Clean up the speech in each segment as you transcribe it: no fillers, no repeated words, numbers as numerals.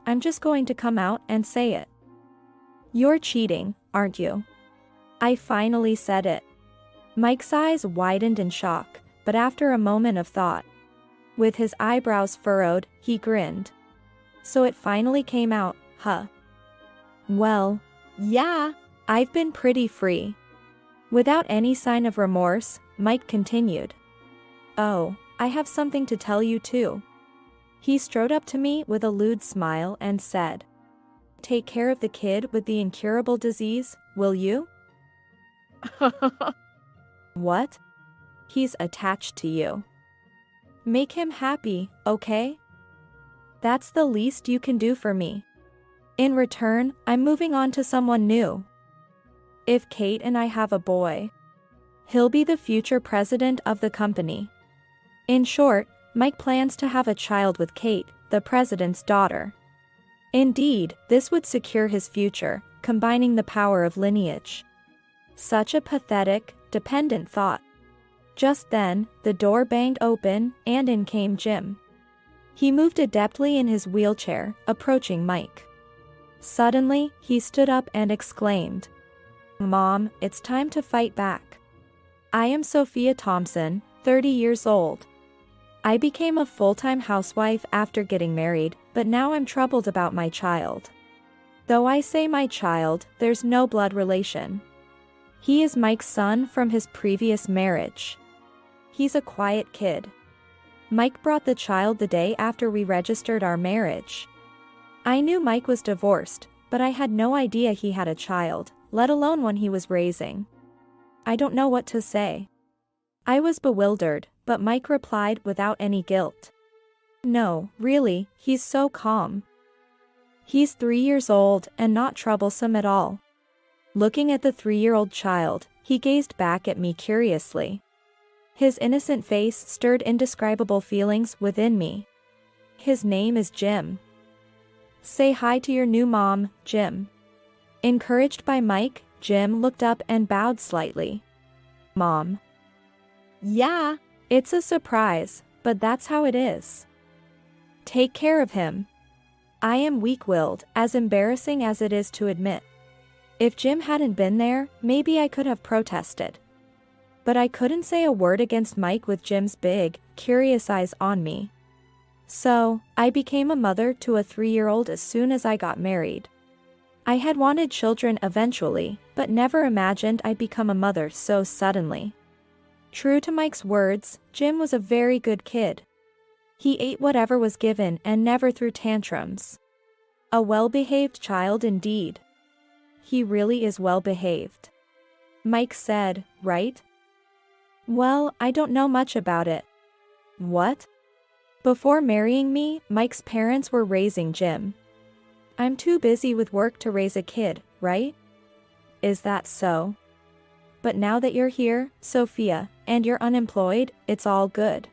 I'm just going to come out and say it. You're cheating, aren't you? I finally said it. Mike's eyes widened in shock, but after a moment of thought, with his eyebrows furrowed, he grinned. So it finally came out, huh? Well, yeah, I've been pretty free. Without any sign of remorse, Mike continued. Oh, I have something to tell you too. He strode up to me with a lewd smile and said, take care of the kid with the incurable disease, will you? What? He's attached to you. Make him happy, okay? That's the least you can do for me. In return, I'm moving on to someone new. If Kate and I have a boy, he'll be the future president of the company. In short, Mike plans to have a child with Kate, the president's daughter. Indeed, this would secure his future, combining the power of lineage. Such a pathetic, dependent thought. Just then, the door banged open, and in came Jim. He moved adeptly in his wheelchair, approaching Mike. Suddenly, he stood up and exclaimed, Mom, it's time to fight back. I am Sophia Thompson, 30 years old. I became a full-time housewife after getting married, but now I'm troubled about my child. Though I say my child, there's no blood relation. He is Mike's son from his previous marriage. He's a quiet kid. Mike brought the child the day after we registered our marriage. I knew Mike was divorced, but I had no idea he had a child, let alone one he was raising. I don't know what to say. I was bewildered, but Mike replied without any guilt. No, really, he's so calm. He's 3 years old and not troublesome at all. Looking at the 3-year-old child, he gazed back at me curiously. His innocent face stirred indescribable feelings within me. His name is Jim. Say hi to your new mom, Jim. Encouraged by Mike, Jim looked up and bowed slightly. Mom. Yeah, it's a surprise, but that's how it is. Take care of him. I am weak-willed, as embarrassing as it is to admit. If Jim hadn't been there, maybe I could have protested. But I couldn't say a word against Mike with Jim's big, curious eyes on me. So, I became a mother to a 3-year-old as soon as I got married. I had wanted children eventually, but never imagined I'd become a mother so suddenly. True to Mike's words, Jim was a very good kid. He ate whatever was given and never threw tantrums. A well-behaved child indeed. He really is well-behaved. Mike said, right? Well, I don't know much about it. What? Before marrying me, Mike's parents were raising Jim. I'm too busy with work to raise a kid, right? Is that so? But now that you're here, Sophia, and you're unemployed, it's all good.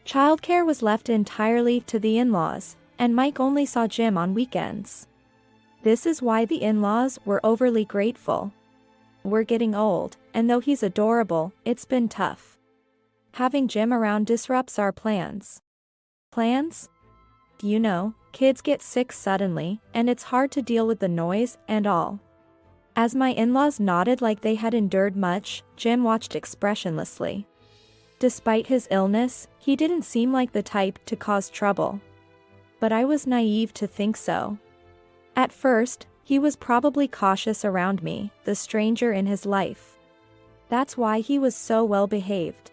Childcare was left entirely to the in-laws, and Mike only saw Jim on weekends. This is why the in-laws were overly grateful. We're getting old, and though he's adorable, it's been tough. Having Jim around disrupts our plans. Plans? You know, kids get sick suddenly, and it's hard to deal with the noise and all. As my in-laws nodded like they had endured much, Jim watched expressionlessly. Despite his illness, he didn't seem like the type to cause trouble. But I was naive to think so. At first, he was probably cautious around me, the stranger in his life. That's why he was so well behaved.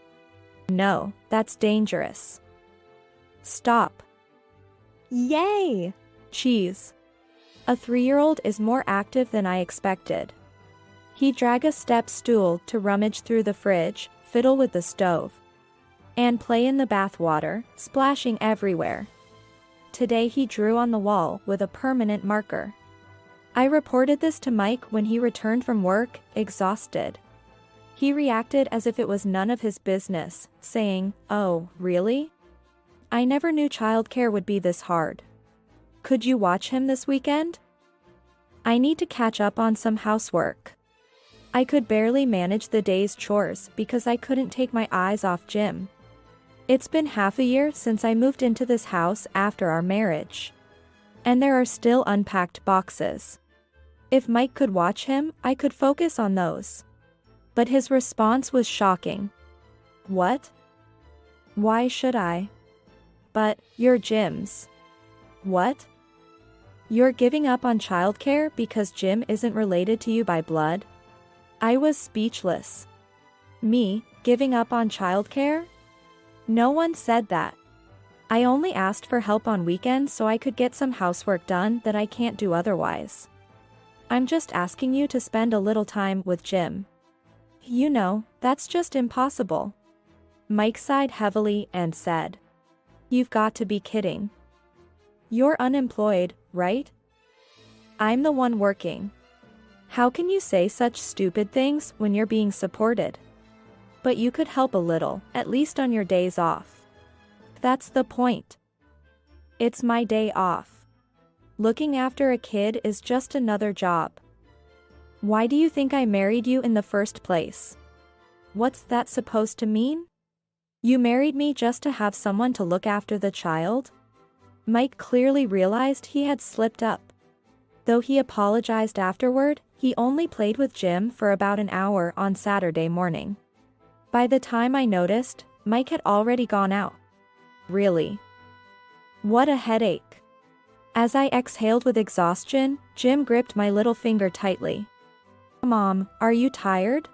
No, that's dangerous. Stop. Yay! Cheese. A 3-year-old is more active than I expected. He'd drag a step stool to rummage through the fridge, fiddle with the stove, and play in the bathwater, splashing everywhere. Today he drew on the wall with a permanent marker. I reported this to Mike when he returned from work, exhausted. He reacted as if it was none of his business, saying, "Oh, really? I never knew childcare would be this hard. Could you watch him this weekend? I need to catch up on some housework." I could barely manage the day's chores because I couldn't take my eyes off Jim. It's been half a year since I moved into this house after our marriage. And there are still unpacked boxes. If Mike could watch him, I could focus on those. But his response was shocking. What? Why should I? But, you're Jim's. What? You're giving up on childcare because Jim isn't related to you by blood? I was speechless. Me, giving up on childcare? No one said that. I only asked for help on weekends so I could get some housework done that I can't do otherwise. I'm just asking you to spend a little time with Jim. You know, that's just impossible. Mike sighed heavily and said, You've got to be kidding. You're unemployed, right? I'm the one working. How can you say such stupid things when you're being supported? But you could help a little, at least on your days off. That's the point. It's my day off. Looking after a kid is just another job. Why do you think I married you in the first place? What's that supposed to mean? You married me just to have someone to look after the child? Mike clearly realized he had slipped up. Though he apologized afterward, he only played with Jim for about an hour on Saturday morning. By the time I noticed, Mike had already gone out. Really? What a headache. As I exhaled with exhaustion, Jim gripped my little finger tightly. Mom, are you tired?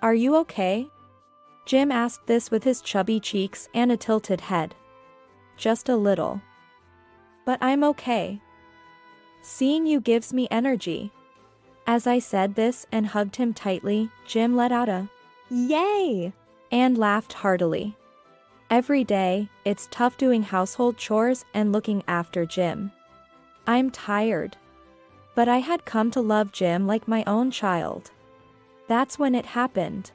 Are you okay? Jim asked this with his chubby cheeks and a tilted head. Just a little. But I'm okay. Seeing you gives me energy. As I said this and hugged him tightly, Jim let out a "Yay!" and laughed heartily. Every day, it's tough doing household chores and looking after Jim. I'm tired. But I had come to love Jim like my own child. That's when it happened.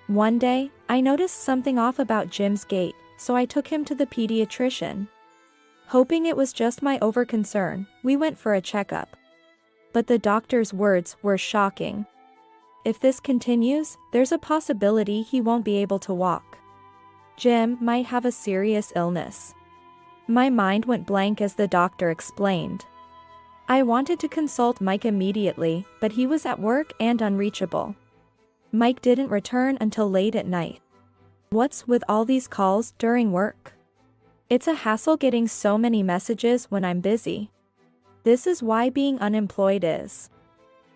One day, I noticed something off about Jim's gait, so I took him to the pediatrician. Hoping it was just my overconcern, we went for a checkup. But the doctor's words were shocking. If this continues, there's a possibility he won't be able to walk. Jim might have a serious illness. My mind went blank as the doctor explained. I wanted to consult Mike immediately, but he was at work and unreachable. Mike didn't return until late at night. What's with all these calls during work? It's a hassle getting so many messages when I'm busy. This is why being unemployed is.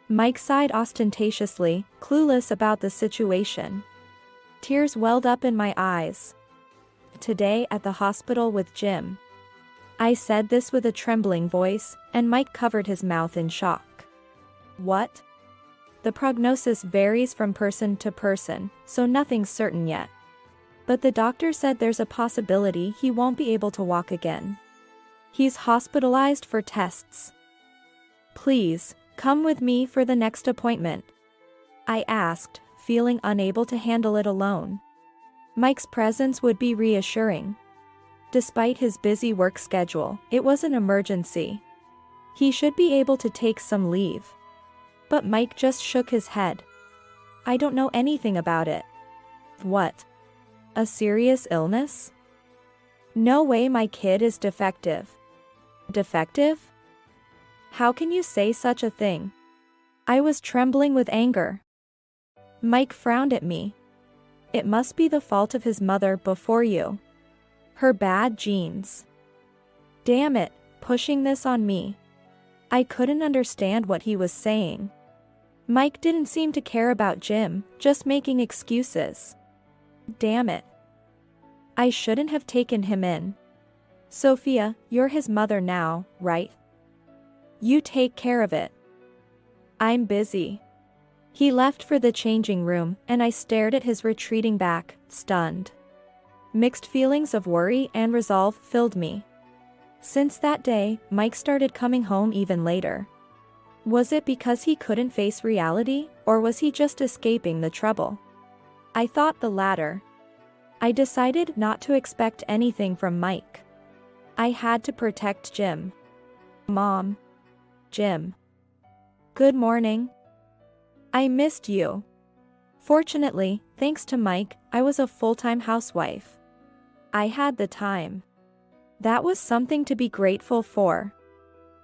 Mike sighed ostentatiously, clueless about the situation. Tears welled up in my eyes. Today at the hospital with Jim. I said this with a trembling voice, and Mike covered his mouth in shock. What? The prognosis varies from person to person, so nothing's certain yet. But the doctor said there's a possibility he won't be able to walk again. He's hospitalized for tests. Please, come with me for the next appointment. I asked, feeling unable to handle it alone. Mike's presence would be reassuring. Despite his busy work schedule, it was an emergency. He should be able to take some leave. But Mike just shook his head. I don't know anything about it. What? A serious illness? No way my kid is defective. Defective? How can you say such a thing? I was trembling with anger. Mike frowned at me. It must be the fault of his mother before you. Her bad genes. Damn it, pushing this on me. I couldn't understand what he was saying. Mike didn't seem to care about Jim, just making excuses. Damn it. I shouldn't have taken him in. Sophia, you're his mother now, right? You take care of it. I'm busy. He left for the changing room, and I stared at his retreating back, stunned. Mixed feelings of worry and resolve filled me. Since that day, Mike started coming home even later. Was it because he couldn't face reality, or was he just escaping the trouble? I thought the latter. I decided not to expect anything from Mike. I had to protect Jim. Mom. Jim. Good morning. I missed you. Fortunately, thanks to Mike, I was a full-time housewife. I had the time. That was something to be grateful for.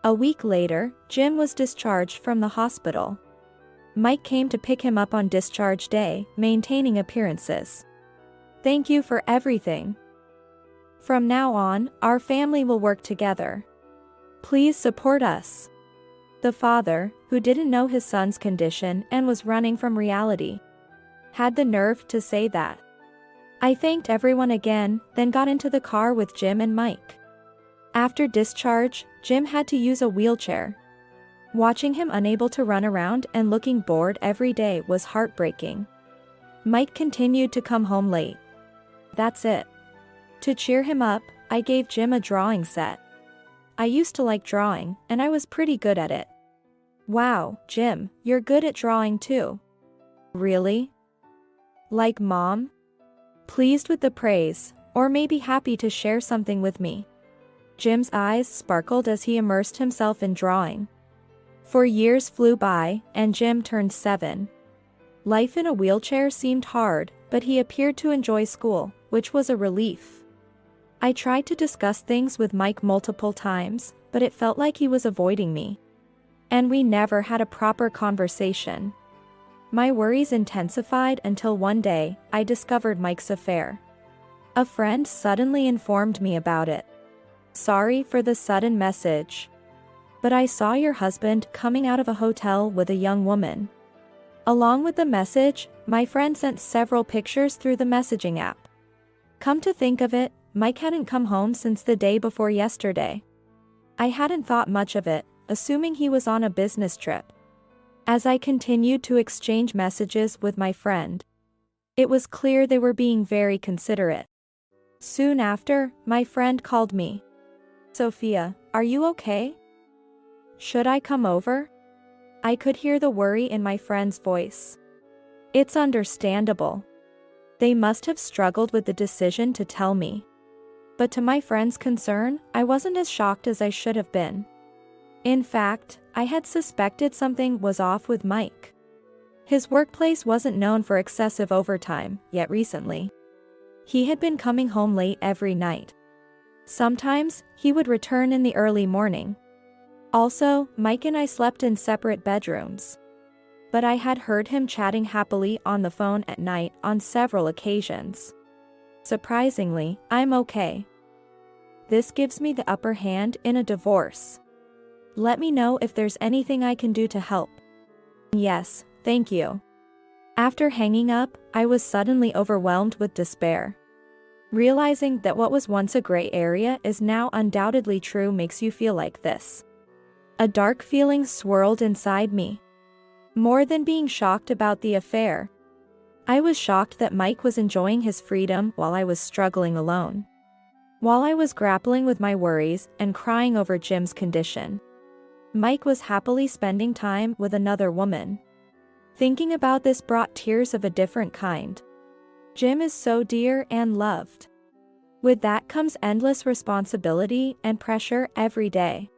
A week later, Jim was discharged from the hospital. Mike came to pick him up on discharge day, maintaining appearances. Thank you for everything. From now on, our family will work together. Please support us. The father, who didn't know his son's condition and was running from reality, had the nerve to say that. I thanked everyone again, then got into the car with Jim and Mike. After discharge, Jim had to use a wheelchair. Watching him unable to run around and looking bored every day was heartbreaking. Mike continued to come home late. That's it. To cheer him up, I gave Jim a drawing set. I used to like drawing, and I was pretty good at it. Wow, Jim, you're good at drawing too. Really? Like Mom? Pleased with the praise, or maybe happy to share something with me. Jim's eyes sparkled as he immersed himself in drawing. 4 years flew by, and Jim turned 7. Life in a wheelchair seemed hard, but he appeared to enjoy school, which was a relief. I tried to discuss things with Mike multiple times, but it felt like he was avoiding me. And we never had a proper conversation. My worries intensified until one day, I discovered Mike's affair. A friend suddenly informed me about it. Sorry for the sudden message. But I saw your husband coming out of a hotel with a young woman. Along with the message, my friend sent several pictures through the messaging app. Come to think of it, Mike hadn't come home since the day before yesterday. I hadn't thought much of it, assuming he was on a business trip. As I continued to exchange messages with my friend, it was clear they were being very considerate. Soon after, my friend called me. Sophia, are you okay? Should I come over? I could hear the worry in my friend's voice. It's understandable. They must have struggled with the decision to tell me. But to my friend's concern, I wasn't as shocked as I should have been. In fact, I had suspected something was off with Mike. His workplace wasn't known for excessive overtime, yet recently, he had been coming home late every night. Sometimes, he would return in the early morning. Also, Mike and I slept in separate bedrooms. But I had heard him chatting happily on the phone at night on several occasions. Surprisingly, I'm okay. This gives me the upper hand in a divorce. Let me know if there's anything I can do to help. Yes, thank you. After hanging up, I was suddenly overwhelmed with despair. Realizing that what was once a gray area is now undoubtedly true makes you feel like this. A dark feeling swirled inside me. More than being shocked about the affair, I was shocked that Mike was enjoying his freedom while I was struggling alone. While I was grappling with my worries and crying over Jim's condition, Mike was happily spending time with another woman. Thinking about this brought tears of a different kind. Jim is so dear and loved. With that comes endless responsibility and pressure every day.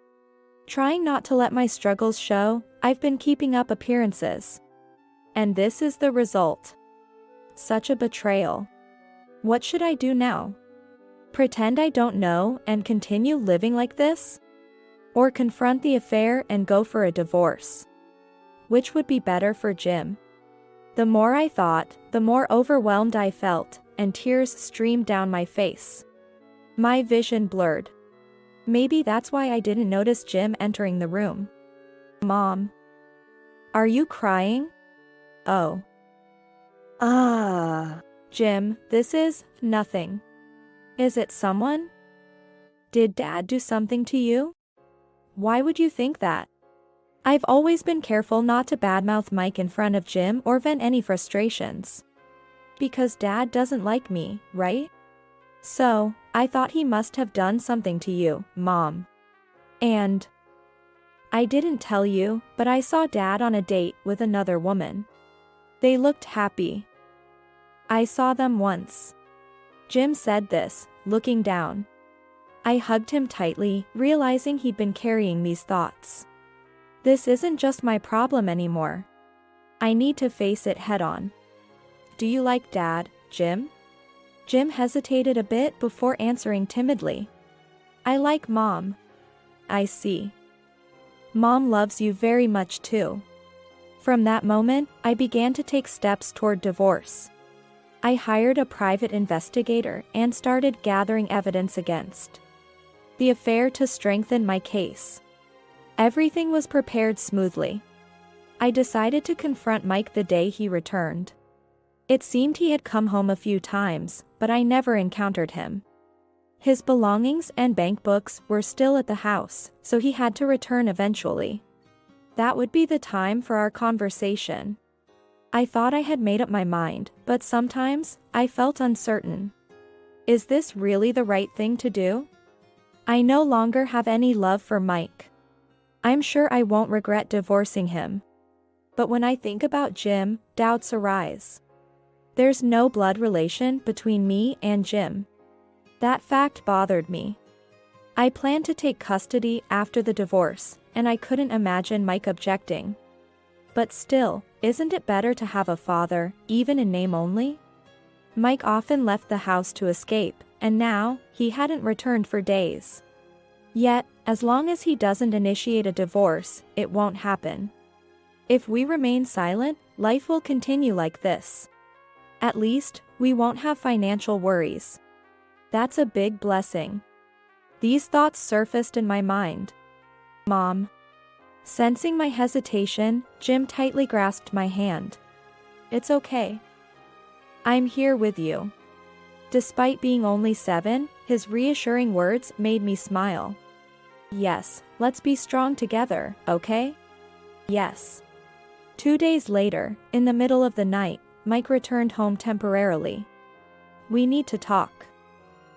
Trying not to let my struggles show, I've been keeping up appearances. And this is the result. Such a betrayal. What should I do now? Pretend I don't know and continue living like this? Or confront the affair and go for a divorce? Which would be better for Jim? The more I thought, the more overwhelmed I felt, and tears streamed down my face. My vision blurred. Maybe that's why I didn't notice Jim entering the room. Mom. Are you crying? Oh. Jim, this is nothing. Is it someone? Did Dad do something to you? Why would you think that? I've always been careful not to badmouth Mike in front of Jim or vent any frustrations. Because Dad doesn't like me, right? So, I thought he must have done something to you, Mom. And I didn't tell you, but I saw Dad on a date with another woman. They looked happy. I saw them once. Jim said this, looking down. I hugged him tightly, realizing he'd been carrying these thoughts. This isn't just my problem anymore. I need to face it head-on. Do you like Dad, Jim? Jim hesitated a bit before answering timidly. I like Mom. I see. Mom loves you very much too. From that moment, I began to take steps toward divorce. I hired a private investigator and started gathering evidence against the affair to strengthen my case. Everything was prepared smoothly. I decided to confront Mike the day he returned. It seemed he had come home a few times, but I never encountered him. His belongings and bank books were still at the house, so he had to return eventually. That would be the time for our conversation. I thought I had made up my mind, but sometimes, I felt uncertain. Is this really the right thing to do? I no longer have any love for Mike. I'm sure I won't regret divorcing him. But when I think about Jim, doubts arise. There's no blood relation between me and Jim. That fact bothered me. I planned to take custody after the divorce, and I couldn't imagine Mike objecting. But still, isn't it better to have a father, even in name only? Mike often left the house to escape, and now, he hadn't returned for days. Yet, as long as he doesn't initiate a divorce, it won't happen. If we remain silent, life will continue like this. At least, we won't have financial worries. That's a big blessing. These thoughts surfaced in my mind. Mom. Sensing my hesitation, Jim tightly grasped my hand. It's okay. I'm here with you. Despite being only 7, his reassuring words made me smile. Yes, let's be strong together, okay? Yes. 2 days later, in the middle of the night, Mike returned home temporarily. We need to talk.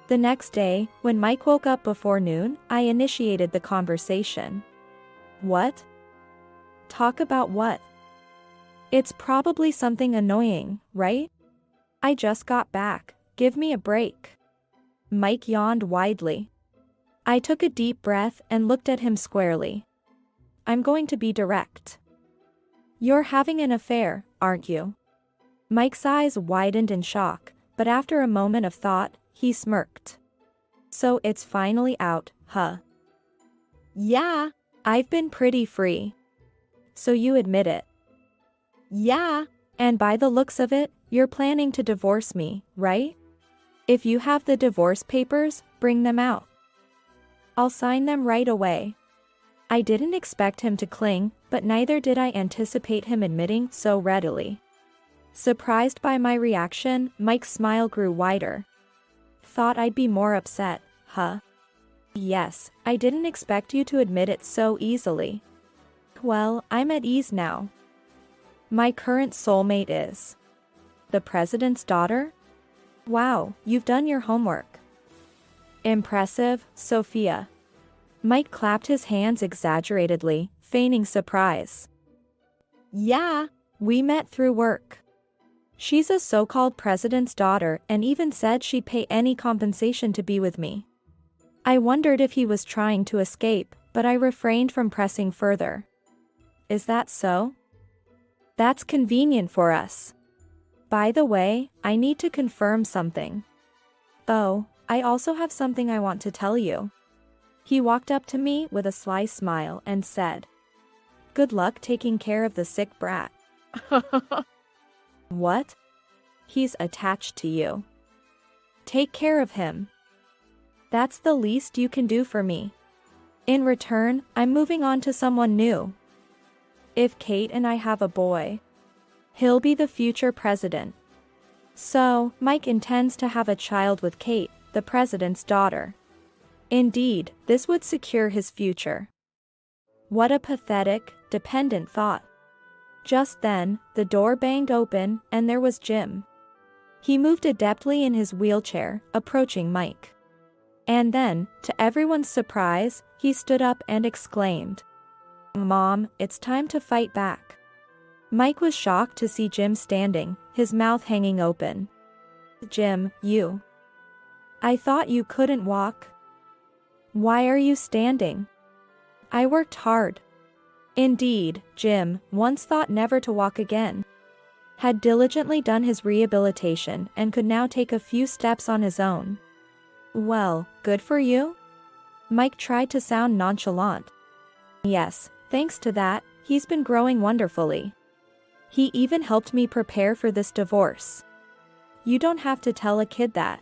The next day, when Mike woke up before noon, I initiated the conversation. What? Talk about what? It's probably something annoying, right? I just got back. Give me a break. Mike yawned widely. I took a deep breath and looked at him squarely. I'm going to be direct. You're having an affair, aren't you? Mike's eyes widened in shock, but after a moment of thought, he smirked. So it's finally out, huh? Yeah. I've been pretty free. So you admit it? Yeah. And by the looks of it, you're planning to divorce me, right? If you have the divorce papers, bring them out. I'll sign them right away. I didn't expect him to cling, but neither did I anticipate him admitting so readily. Surprised by my reaction, Mike's smile grew wider. Thought I'd be more upset, huh? Yes, I didn't expect you to admit it so easily. Well, I'm at ease now. My current soulmate is the president's daughter? Wow, you've done your homework. Impressive, Sophia. Mike clapped his hands exaggeratedly, feigning surprise. Yeah. We met through work. She's a so-called president's daughter and even said she'd pay any compensation to be with me. I wondered if he was trying to escape, but I refrained from pressing further. Is that so? That's convenient for us. By the way, I need to confirm something. Oh, I also have something I want to tell you. He walked up to me with a sly smile and said, Good luck taking care of the sick brat. What? He's attached to you. Take care of him. That's the least you can do for me. In return, I'm moving on to someone new. If Kate and I have a boy, he'll be the future president. So, Mike intends to have a child with Kate, the president's daughter. Indeed, this would secure his future. What a pathetic, dependent thought. Just then, the door banged open, and there was Jim. He moved adeptly in his wheelchair, approaching Mike. And then, to everyone's surprise, he stood up and exclaimed, Mom, it's time to fight back. Mike was shocked to see Jim standing, his mouth hanging open. Jim, you. I thought you couldn't walk. Why are you standing? I worked hard. Indeed, Jim, once thought never to walk again, had diligently done his rehabilitation and could now take a few steps on his own. Well, good for you? Mike tried to sound nonchalant. Yes, Thanks to that, he's been growing wonderfully. He even helped me prepare for this divorce. You don't have to tell a kid that.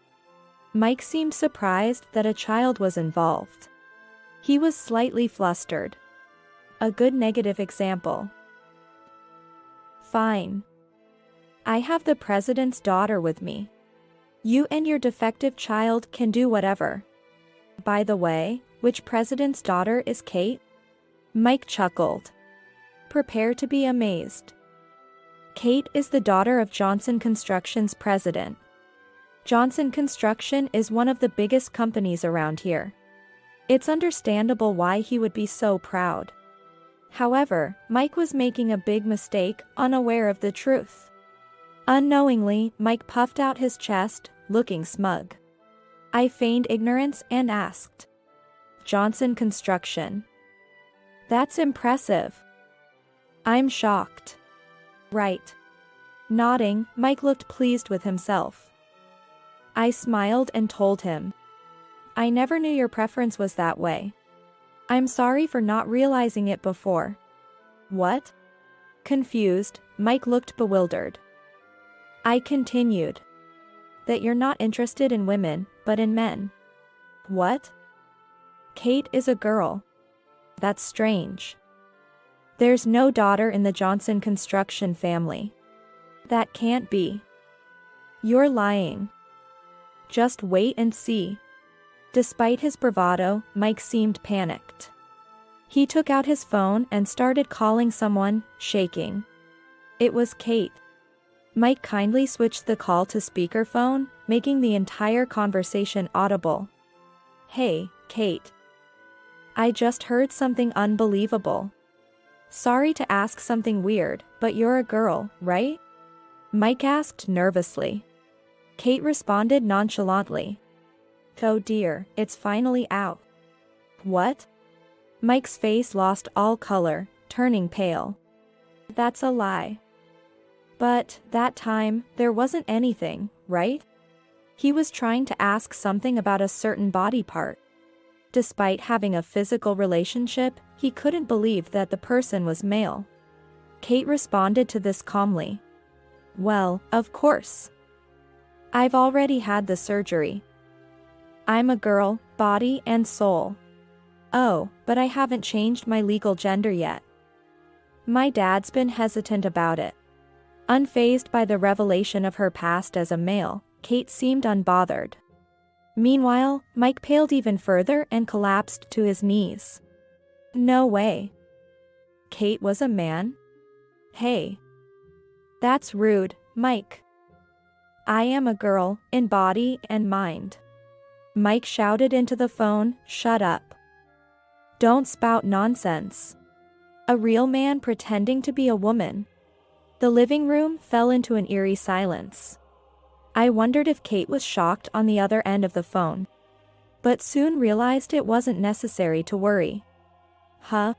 Mike seemed surprised that a child was involved. He was slightly flustered. A good negative example. Fine. I have the president's daughter with me. You and your defective child can do whatever. By the way, which president's daughter is Kate? Mike chuckled. Prepare to be amazed. Kate is the daughter of Johnson Construction's president. Johnson Construction is one of the biggest companies around here. It's understandable why he would be so proud. However, Mike was making a big mistake, unaware of the truth. Unknowingly, Mike puffed out his chest, looking smug. I feigned ignorance and asked. Johnson Construction. That's impressive. I'm shocked. Right. Nodding, Mike looked pleased with himself. I smiled and told him. I never knew your preference was that way. I'm sorry for not realizing it before. What? Confused, Mike looked bewildered. I continued. That you're not interested in women, but in men. What? Kate is a girl. That's strange. There's no daughter in the Johnson Construction family. That can't be. You're lying. Just wait and see. Despite his bravado, Mike seemed panicked. He took out his phone and started calling someone, shaking. It was Kate. Mike kindly switched the call to speakerphone, making the entire conversation audible. Hey, Kate. I just heard something unbelievable. Sorry to ask something weird, but you're a girl, right? Mike asked nervously. Kate responded nonchalantly. Oh dear, it's finally out. What? Mike's face lost all color, turning pale. That's a lie. But, that time, there wasn't anything, right? He was trying to ask something about a certain body part. Despite having a physical relationship, he couldn't believe that the person was male. Kate responded to this calmly. Well, of course. I've already had the surgery. I'm a girl, body and soul. Oh, but I haven't changed my legal gender yet. My dad's been hesitant about it. Unfazed by the revelation of her past as a male, Kate seemed unbothered. Meanwhile, Mike paled even further and collapsed to his knees. No way. Kate was a man? Hey. That's rude, Mike. I am a girl, in body and mind. Mike shouted into the phone, shut up. Don't spout nonsense. A real man pretending to be a woman. The living room fell into an eerie silence. I wondered if Kate was shocked on the other end of the phone. But soon realized it wasn't necessary to worry. Huh?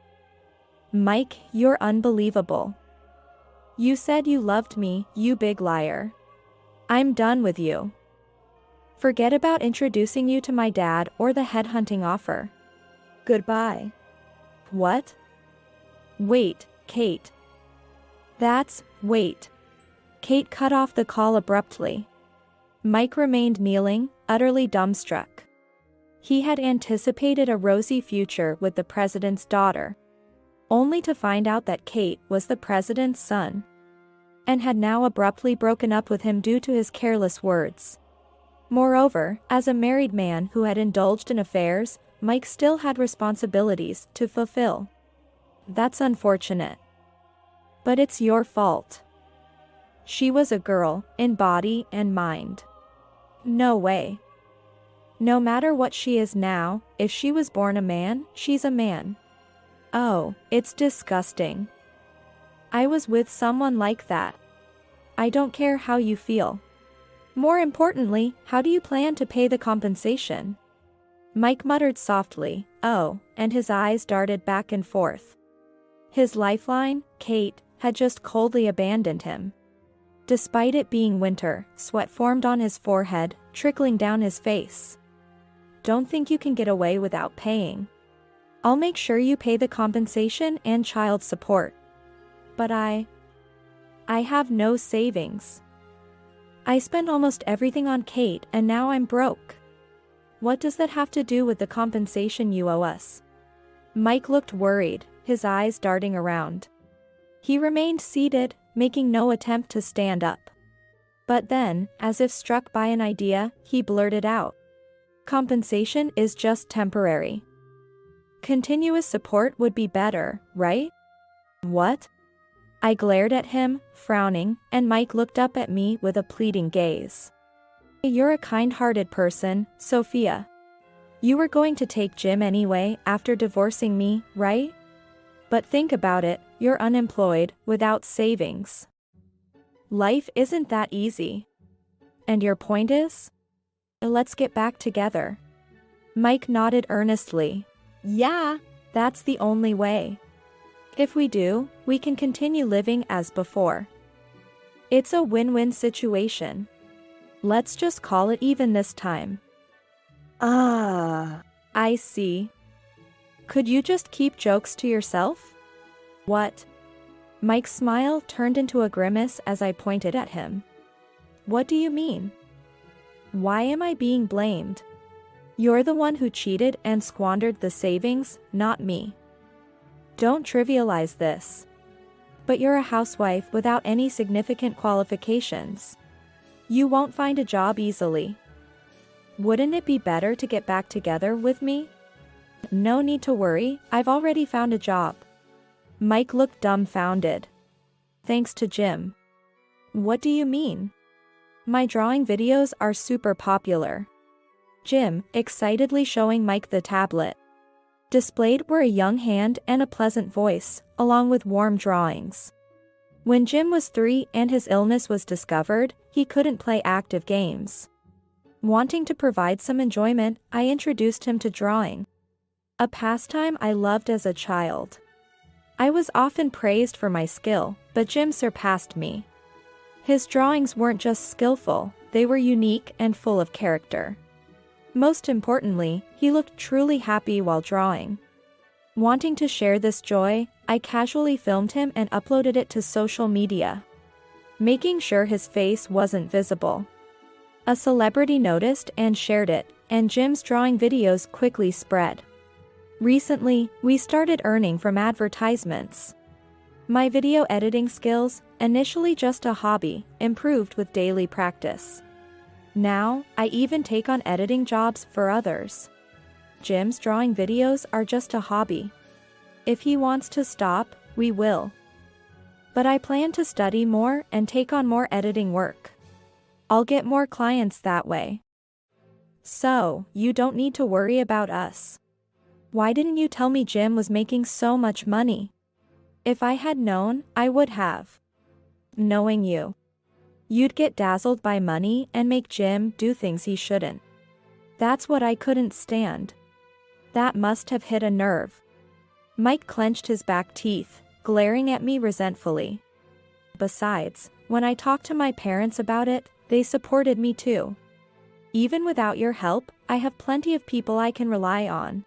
Mike, you're unbelievable. You said you loved me, you big liar. I'm done with you. Forget about introducing you to my dad or the headhunting offer. Goodbye. What? Wait, Kate. Wait. Kate cut off the call abruptly. Mike remained kneeling, utterly dumbstruck. He had anticipated a rosy future with the president's daughter, only to find out that Kate was the president's son, and had now abruptly broken up with him due to his careless words. Moreover, as a married man who had indulged in affairs, Mike still had responsibilities to fulfill. That's unfortunate. But it's your fault. She was a girl, in body and mind. No way. No matter what she is now, if she was born a man, she's a man. Oh, it's disgusting. I was with someone like that. I don't care how you feel. More importantly, how do you plan to pay the compensation? Mike muttered softly, oh, and his eyes darted back and forth. His lifeline, Kate, had just coldly abandoned him. Despite it being winter, sweat formed on his forehead, trickling down his face. Don't think you can get away without paying. I'll make sure you pay the compensation and child support. But I have no savings. I spent almost everything on Kate and now I'm broke. What does that have to do with the compensation you owe us? Mike looked worried, his eyes darting around. He remained seated, making no attempt to stand up. But then, as if struck by an idea, he blurted out. Compensation is just temporary. Continuous support would be better, right? What? I glared at him, frowning, and Mike looked up at me with a pleading gaze. You're a kind-hearted person, Sophia. You were going to take Jim anyway after divorcing me, right? But think about it, you're unemployed, without savings. Life isn't that easy. And your point is? Let's get back together. Mike nodded earnestly. Yeah. That's the only way. If we do, we can continue living as before. It's a win-win situation. Let's just call it even this time. Ah. I see. Could you just keep jokes to yourself? What? Mike's smile turned into a grimace as I pointed at him. What do you mean? Why am I being blamed? You're the one who cheated and squandered the savings, not me. Don't trivialize this. But you're a housewife without any significant qualifications. You won't find a job easily. Wouldn't it be better to get back together with me? No need to worry, I've already found a job. Mike looked dumbfounded. Thanks to Jim. What do you mean? My drawing videos are super popular. Jim, excitedly showing Mike the tablet. Displayed were a young hand and a pleasant voice, along with warm drawings. When Jim was 3 and his illness was discovered, he couldn't play active games. Wanting to provide some enjoyment, I introduced him to drawing. A pastime I loved as a child. I was often praised for my skill, but Jim surpassed me. His drawings weren't just skillful, they were unique and full of character. Most importantly, he looked truly happy while drawing. Wanting to share this joy, I casually filmed him and uploaded it to social media, making sure his face wasn't visible. A celebrity noticed and shared it, and Jim's drawing videos quickly spread. Recently, we started earning from advertisements. My video editing skills, initially just a hobby, improved with daily practice. Now, I even take on editing jobs for others. Jim's drawing videos are just a hobby. If he wants to stop, we will. But I plan to study more and take on more editing work. I'll get more clients that way. So, you don't need to worry about us. Why didn't you tell me Jim was making so much money? If I had known, I would have. Knowing you, you'd get dazzled by money and make Jim do things he shouldn't. That's what I couldn't stand. That must have hit a nerve. Mike clenched his back teeth, glaring at me resentfully. Besides, when I talked to my parents about it, they supported me too. Even without your help, I have plenty of people I can rely on.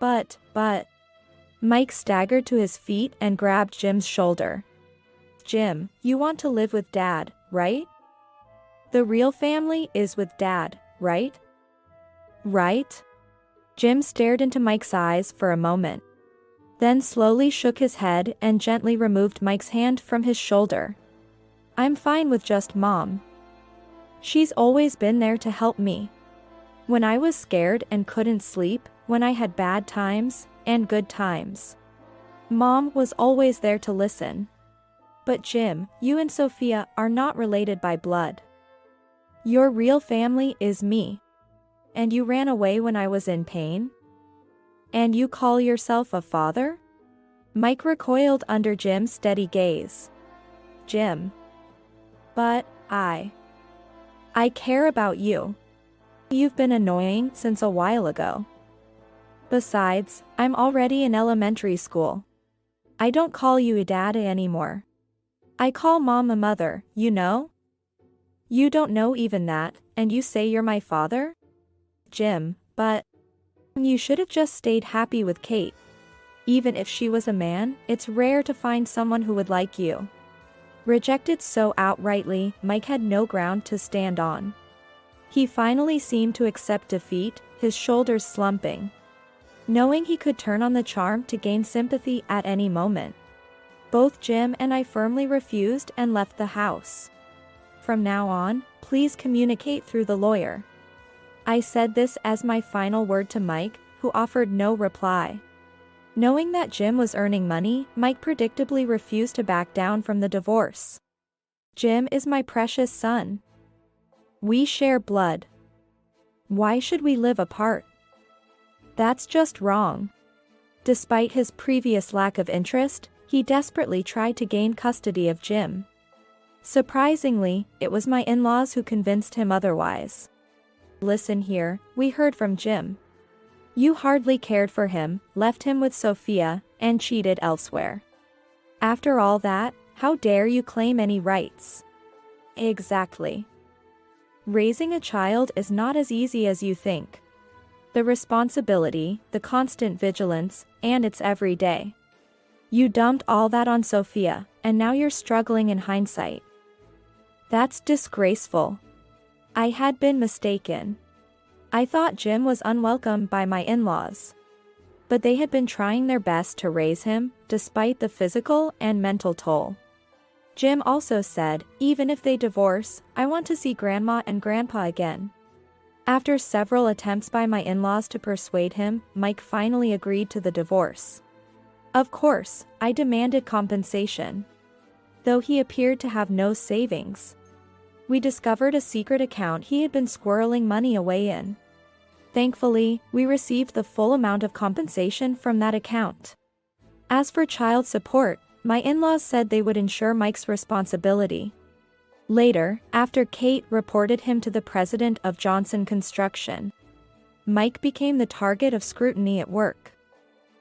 But, Mike staggered to his feet and grabbed Jim's shoulder. Jim, you want to live with Dad, right? The real family is with Dad, right? Right? Jim stared into Mike's eyes for a moment, then slowly shook his head and gently removed Mike's hand from his shoulder. I'm fine with just Mom. She's always been there to help me. When I was scared and couldn't sleep, when I had bad times and good times, Mom was always there to listen. But Jim, you and Sophia are not related by blood. Your real family is me. And you ran away when I was in pain? And you call yourself a father? Mike recoiled under Jim's steady gaze. Jim. But, I care about you. You've been annoying since a while ago. Besides, I'm already in elementary school. I don't call you a dad anymore. I call Mom a mother, you know? You don't know even that, and you say you're my father? Jim, but You should have just stayed happy with Kate. Even if she was a man, it's rare to find someone who would like you. Rejected so outrightly, Mike had no ground to stand on. He finally seemed to accept defeat, his shoulders slumping, knowing he could turn on the charm to gain sympathy at any moment. Both Jim and I firmly refused and left the house. From now on, please communicate through the lawyer. I said this as my final word to Mike, who offered no reply. Knowing that Jim was earning money, Mike predictably refused to back down from the divorce. Jim is my precious son. We share blood. Why should we live apart? That's just wrong. Despite his previous lack of interest, he desperately tried to gain custody of Jim. Surprisingly, it was my in-laws who convinced him otherwise. Listen here, we heard from Jim. You hardly cared for him, left him with Sophia, and cheated elsewhere. After all that, how dare you claim any rights? Exactly. Raising a child is not as easy as you think. The responsibility, the constant vigilance, and it's every day. You dumped all that on Sophia, and now you're struggling in hindsight. That's disgraceful. I had been mistaken. I thought Jim was unwelcome by my in-laws. But they had been trying their best to raise him, despite the physical and mental toll. Jim also said, even if they divorce, I want to see Grandma and Grandpa again. After several attempts by my in-laws to persuade him, Mike finally agreed to the divorce. Of course, I demanded compensation. Though he appeared to have no savings. We discovered a secret account he had been squirreling money away in. Thankfully, we received the full amount of compensation from that account. As for child support, my in-laws said they would ensure Mike's responsibility. Later, after Kate reported him to the president of Johnson Construction, Mike became the target of scrutiny at work.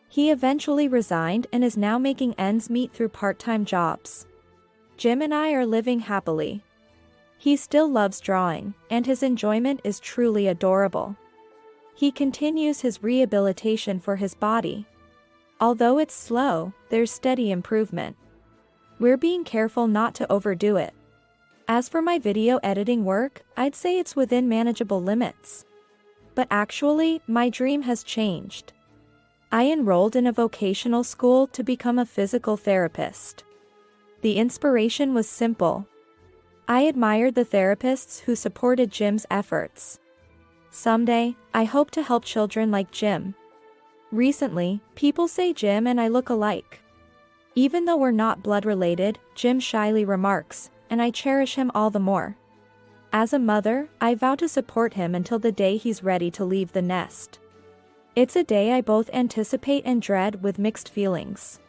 He eventually resigned and is now making ends meet through part-time jobs. Jim and I are living happily. He still loves drawing, and his enjoyment is truly adorable. He continues his rehabilitation for his body. Although it's slow, there's steady improvement. We're being careful not to overdo it. As for my video editing work, I'd say it's within manageable limits. But actually, my dream has changed. I enrolled in a vocational school to become a physical therapist. The inspiration was simple. I admired the therapists who supported Jim's efforts. Someday, I hope to help children like Jim. Recently, people say Jim and I look alike. Even though we're not blood related, Jim shyly remarks, and I cherish him all the more. As a mother, I vow to support him until the day he's ready to leave the nest. It's a day I both anticipate and dread with mixed feelings.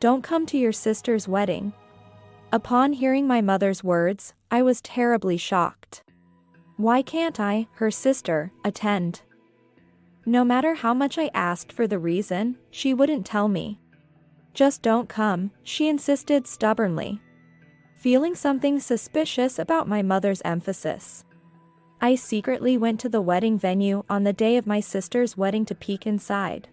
Don't come to your sister's wedding. Upon hearing my mother's words, I was terribly shocked. Why can't I, her sister, attend? No matter how much I asked for the reason, she wouldn't tell me. Just don't come, she insisted stubbornly. Feeling something suspicious about my mother's emphasis, I secretly went to the wedding venue on the day of my sister's wedding to peek inside.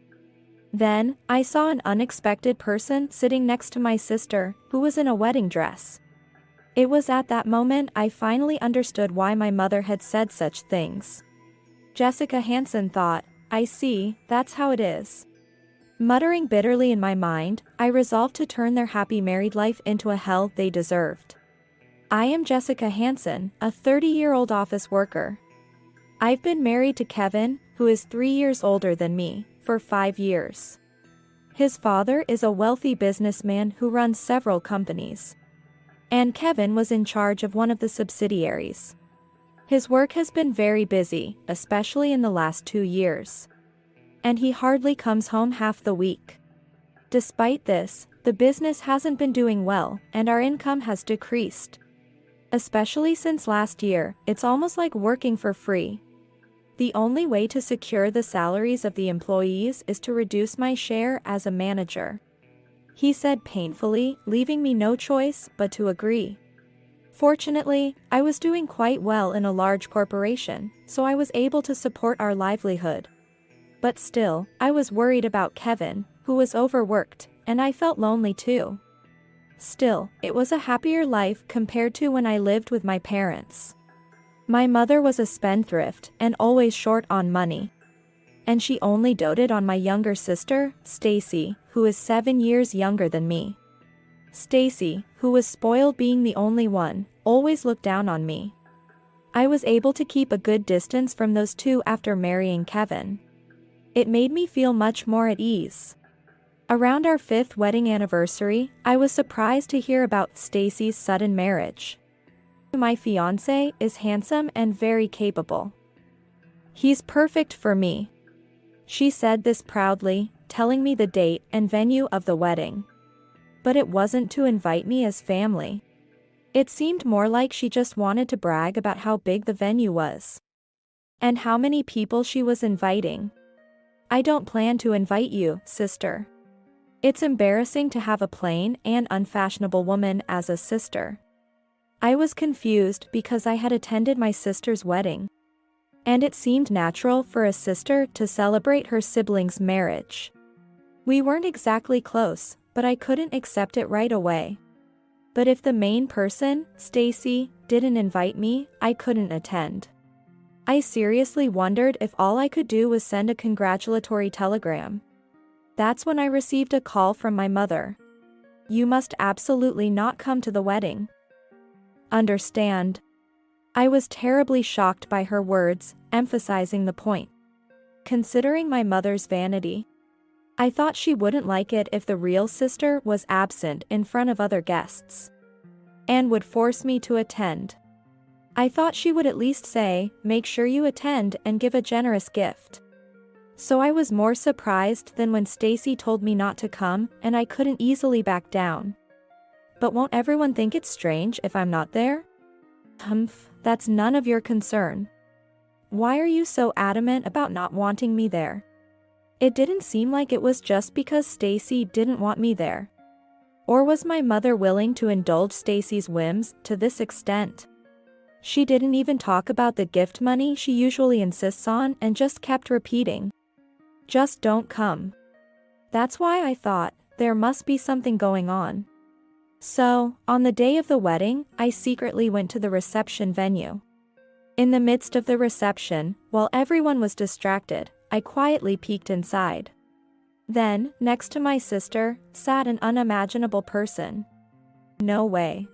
Then, I saw an unexpected person sitting next to my sister, who was in a wedding dress. It was at that moment I finally understood why my mother had said such things. Jessica Hansen thought, I see, that's how it is. Muttering bitterly in my mind, I resolved to turn their happy married life into a hell they deserved. I am Jessica Hansen, a 30-year-old office worker. I've been married to Kevin, who is 3 years older than me, for 5 years. His father is a wealthy businessman who runs several companies. And Kevin was in charge of one of the subsidiaries. His work has been very busy, especially in the last 2 years. And he hardly comes home half the week. Despite this, the business hasn't been doing well, and our income has decreased. Especially since last year, it's almost like working for free. The only way to secure the salaries of the employees is to reduce my share as a manager. He said painfully, leaving me no choice but to agree. Fortunately, I was doing quite well in a large corporation, so I was able to support our livelihood. But still, I was worried about Kevin, who was overworked, and I felt lonely too. Still, it was a happier life compared to when I lived with my parents. My mother was a spendthrift and always short on money. And she only doted on my younger sister, Stacy, who is 7 years younger than me. Stacy, who was spoiled being the only one, always looked down on me. I was able to keep a good distance from those two after marrying Kevin. It made me feel much more at ease. Around our 5th wedding anniversary, I was surprised to hear about Stacy's sudden marriage. My fiancé is handsome and very capable. He's perfect for me. She said this proudly, telling me the date and venue of the wedding. But it wasn't to invite me as family. It seemed more like she just wanted to brag about how big the venue was. And how many people she was inviting. I don't plan to invite you, sister. It's embarrassing to have a plain and unfashionable woman as a sister. I was confused because I had attended my sister's wedding. And it seemed natural for a sister to celebrate her sibling's marriage. We weren't exactly close, but I couldn't accept it right away. But if the main person, Stacy, didn't invite me, I couldn't attend. I seriously wondered if all I could do was send a congratulatory telegram. That's when I received a call from my mother. You must absolutely not come to the wedding. Understand? I was terribly shocked by her words, emphasizing the point. Considering my mother's vanity, I thought she wouldn't like it if the real sister was absent in front of other guests. And would force me to attend. I thought she would at least say, make sure you attend and give a generous gift. So I was more surprised than when Stacy told me not to come, and I couldn't easily back down. But won't everyone think it's strange if I'm not there? That's none of your concern. Why are you so adamant about not wanting me there? It didn't seem like it was just because Stacy didn't want me there. Or was my mother willing to indulge Stacy's whims to this extent? She didn't even talk about the gift money she usually insists on and just kept repeating, just don't come. That's why I thought, there must be something going on. So, on the day of the wedding, I secretly went to the reception venue. In the midst of the reception, while everyone was distracted, I quietly peeked inside. Then, next to my sister, sat an unimaginable person. No way.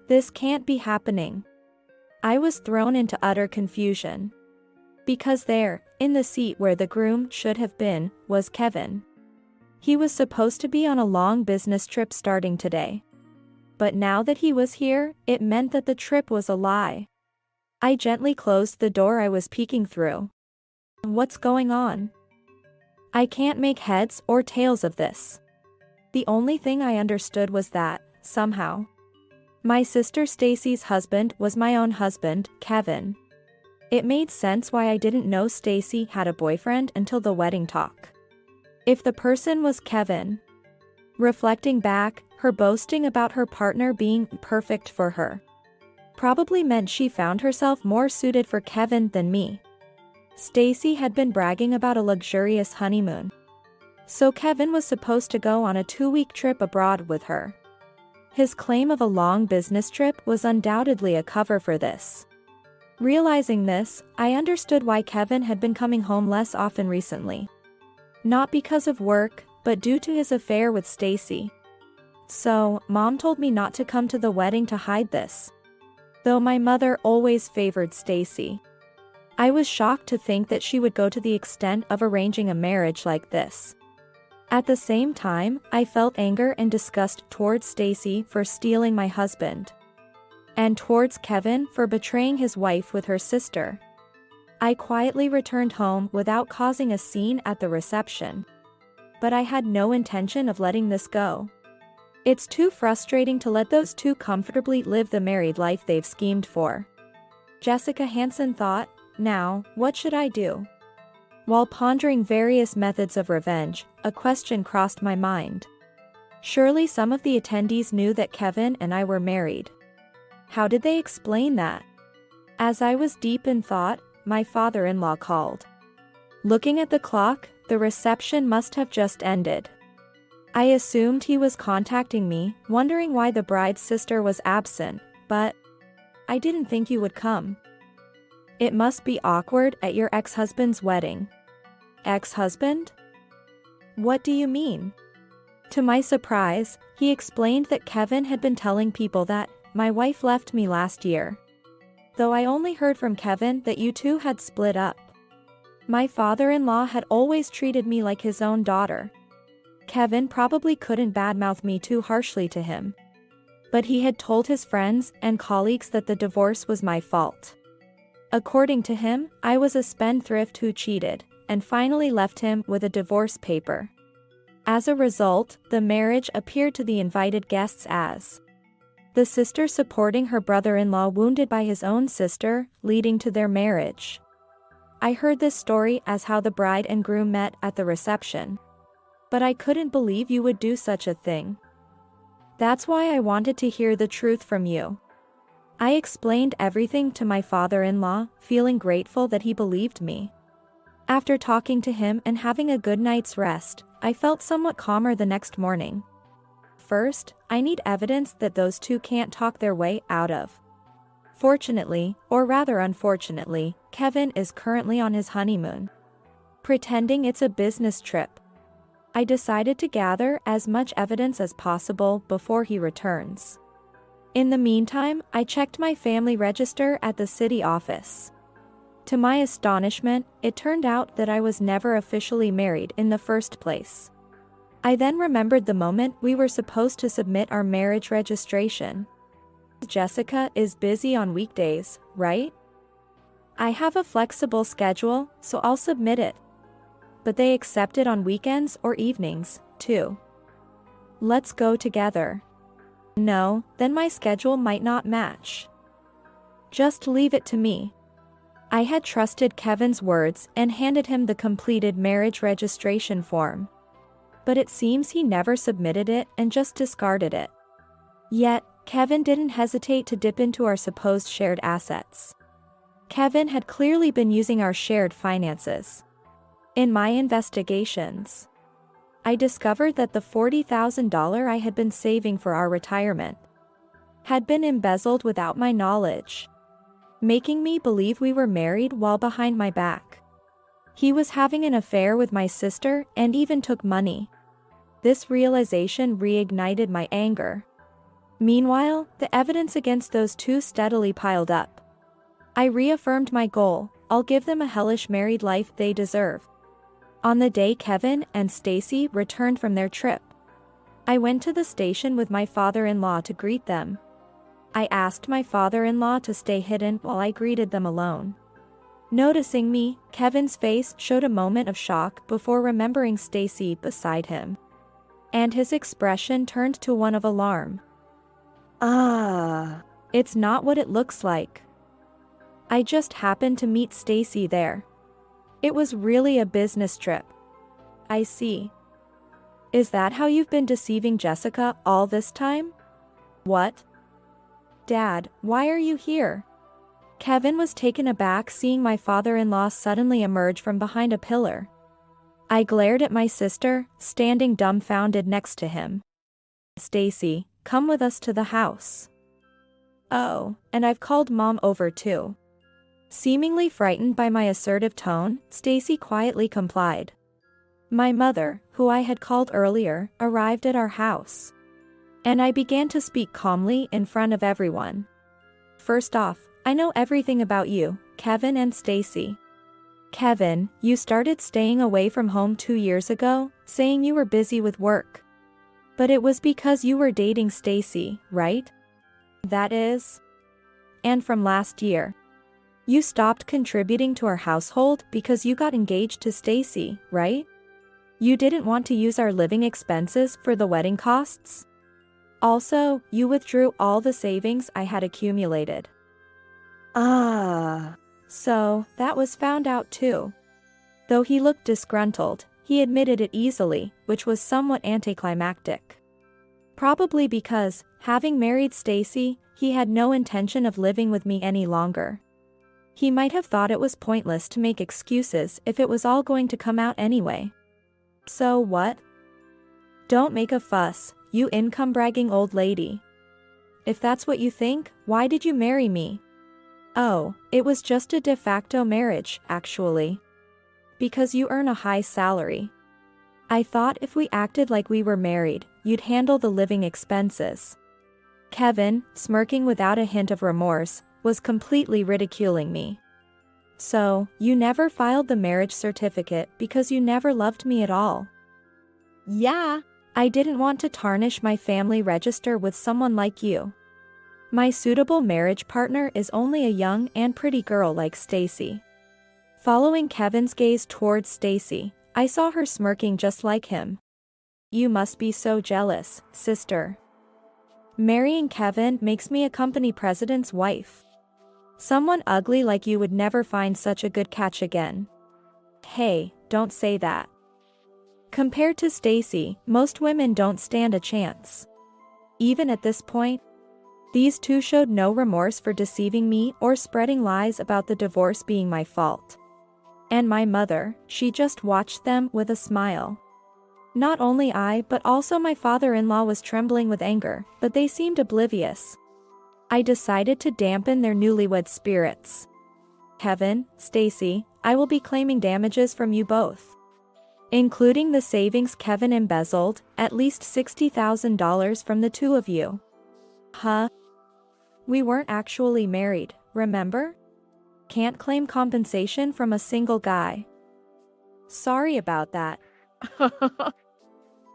This can't be happening. I was thrown into utter confusion. Because there, in the seat where the groom should have been, was Kevin. He was supposed to be on a long business trip starting today. But now that he was here, it meant that the trip was a lie. I gently closed the door I was peeking through. What's going on? I can't make heads or tails of this. The only thing I understood was that, somehow, my sister Stacy's husband was my own husband, Kevin. It made sense why I didn't know Stacy had a boyfriend until the wedding talk. If the person was Kevin. Reflecting back, her boasting about her partner being perfect for her probably meant she found herself more suited for Kevin than me. Stacy had been bragging about a luxurious honeymoon. So Kevin was supposed to go on a 2-week trip abroad with her. His claim of a long business trip was undoubtedly a cover for this. Realizing this, I understood why Kevin had been coming home less often recently. Not because of work, but due to his affair with Stacy. So, Mom told me not to come to the wedding to hide this. Though my mother always favored Stacy. I was shocked to think that she would go to the extent of arranging a marriage like this. At the same time, I felt anger and disgust towards Stacy for stealing my husband. And towards Kevin for betraying his wife with her sister. I quietly returned home without causing a scene at the reception. But I had no intention of letting this go. It's too frustrating to let those two comfortably live the married life they've schemed for. Jessica Hansen thought, now, what should I do? While pondering various methods of revenge, a question crossed my mind. Surely some of the attendees knew that Kevin and I were married. How did they explain that? As I was deep in thought, my father-in-law called. Looking at the clock, the reception must have just ended. I assumed he was contacting me, wondering why the bride's sister was absent, but I didn't think you would come. It must be awkward at your ex-husband's wedding. Ex-husband? What do you mean? To my surprise, he explained that Kevin had been telling people that my wife left me last year. Though I only heard from Kevin that you two had split up. My father-in-law had always treated me like his own daughter. Kevin probably couldn't badmouth me too harshly to him. But he had told his friends and colleagues that the divorce was my fault. According to him, I was a spendthrift who cheated, and finally left him with a divorce paper. As a result, the marriage appeared to the invited guests as the sister supporting her brother-in-law wounded by his own sister, leading to their marriage. I heard this story as how the bride and groom met at the reception. But I couldn't believe you would do such a thing. That's why I wanted to hear the truth from you. I explained everything to my father-in-law, feeling grateful that he believed me. After talking to him and having a good night's rest, I felt somewhat calmer the next morning. First, I need evidence that those two can't talk their way out of. Fortunately, or rather unfortunately, Kevin is currently on his honeymoon. Pretending it's a business trip. I decided to gather as much evidence as possible before he returns. In the meantime, I checked my family register at the city office. To my astonishment, it turned out that I was never officially married in the first place. I then remembered the moment we were supposed to submit our marriage registration. Jessica is busy on weekdays, right? I have a flexible schedule, so I'll submit it. But they accept it on weekends or evenings, too. Let's go together. No, then my schedule might not match. Just leave it to me. I had trusted Kevin's words and handed him the completed marriage registration form. But it seems he never submitted it and just discarded it. Yet, Kevin didn't hesitate to dip into our supposed shared assets. Kevin had clearly been using our shared finances. In my investigations, I discovered that the $40,000 I had been saving for our retirement had been embezzled without my knowledge, making me believe we were married while behind my back. He was having an affair with my sister and even took money. This realization reignited my anger. Meanwhile, the evidence against those two steadily piled up. I reaffirmed my goal: I'll give them a hellish married life they deserve. On the day Kevin and Stacy returned from their trip, I went to the station with my father-in-law to greet them. I asked my father-in-law to stay hidden while I greeted them alone. Noticing me, Kevin's face showed a moment of shock before remembering Stacy beside him. And his expression turned to one of alarm. It's not what it looks like. I just happened to meet Stacy there. It was really a business trip. I see. Is that how you've been deceiving Jessica all this time? What? Dad, why are you here? Kevin was taken aback seeing my father-in-law suddenly emerge from behind a pillar. I glared at my sister, standing dumbfounded next to him. Stacy, come with us to the house. Oh, and I've called Mom over too. Seemingly frightened by my assertive tone, Stacy quietly complied. My mother, who I had called earlier, arrived at our house. And I began to speak calmly in front of everyone. First off, I know everything about you, Kevin and Stacy. Kevin, you started staying away from home 2 years ago, saying you were busy with work. But it was because you were dating Stacy, right? That is? And from last year, you stopped contributing to our household because you got engaged to Stacy, right? You didn't want to use our living expenses for the wedding costs? Also, you withdrew all the savings I had accumulated. So, that was found out too. Though he looked disgruntled, he admitted it easily, which was somewhat anticlimactic. Probably because, Having married Stacy, he had no intention of living with me any longer. He might have thought it was pointless to make excuses if it was all going to come out anyway. So what? Don't make a fuss, you income-bragging old lady. If that's what you think, why did you marry me? Oh, it was just a de facto marriage, actually. Because you earn a high salary. I thought if we acted like we were married, you'd handle the living expenses. Kevin, smirking without a hint of remorse, was completely ridiculing me. So, you never filed the marriage certificate because you never loved me at all? Yeah. I didn't want to tarnish my family register with someone like you. My suitable marriage partner is only a young and pretty girl like Stacy. Following Kevin's gaze towards Stacy, I saw her smirking just like him. You must be so jealous, sister. Marrying Kevin makes me a company president's wife. Someone ugly like you would never find such a good catch again. Hey, don't say that. Compared to Stacy, most women don't stand a chance. Even at this point, these two showed no remorse for deceiving me or spreading lies about the divorce being my fault. And my mother, she just watched them with a smile. Not only I but also my father-in-law was trembling with anger, but they seemed oblivious. I decided to dampen their newlywed spirits. Kevin, Stacy, I will be claiming damages from you both. Including the savings Kevin embezzled, at least $60,000 from the two of you. Huh? We weren't actually married, remember? Can't claim compensation from a single guy. Sorry about that.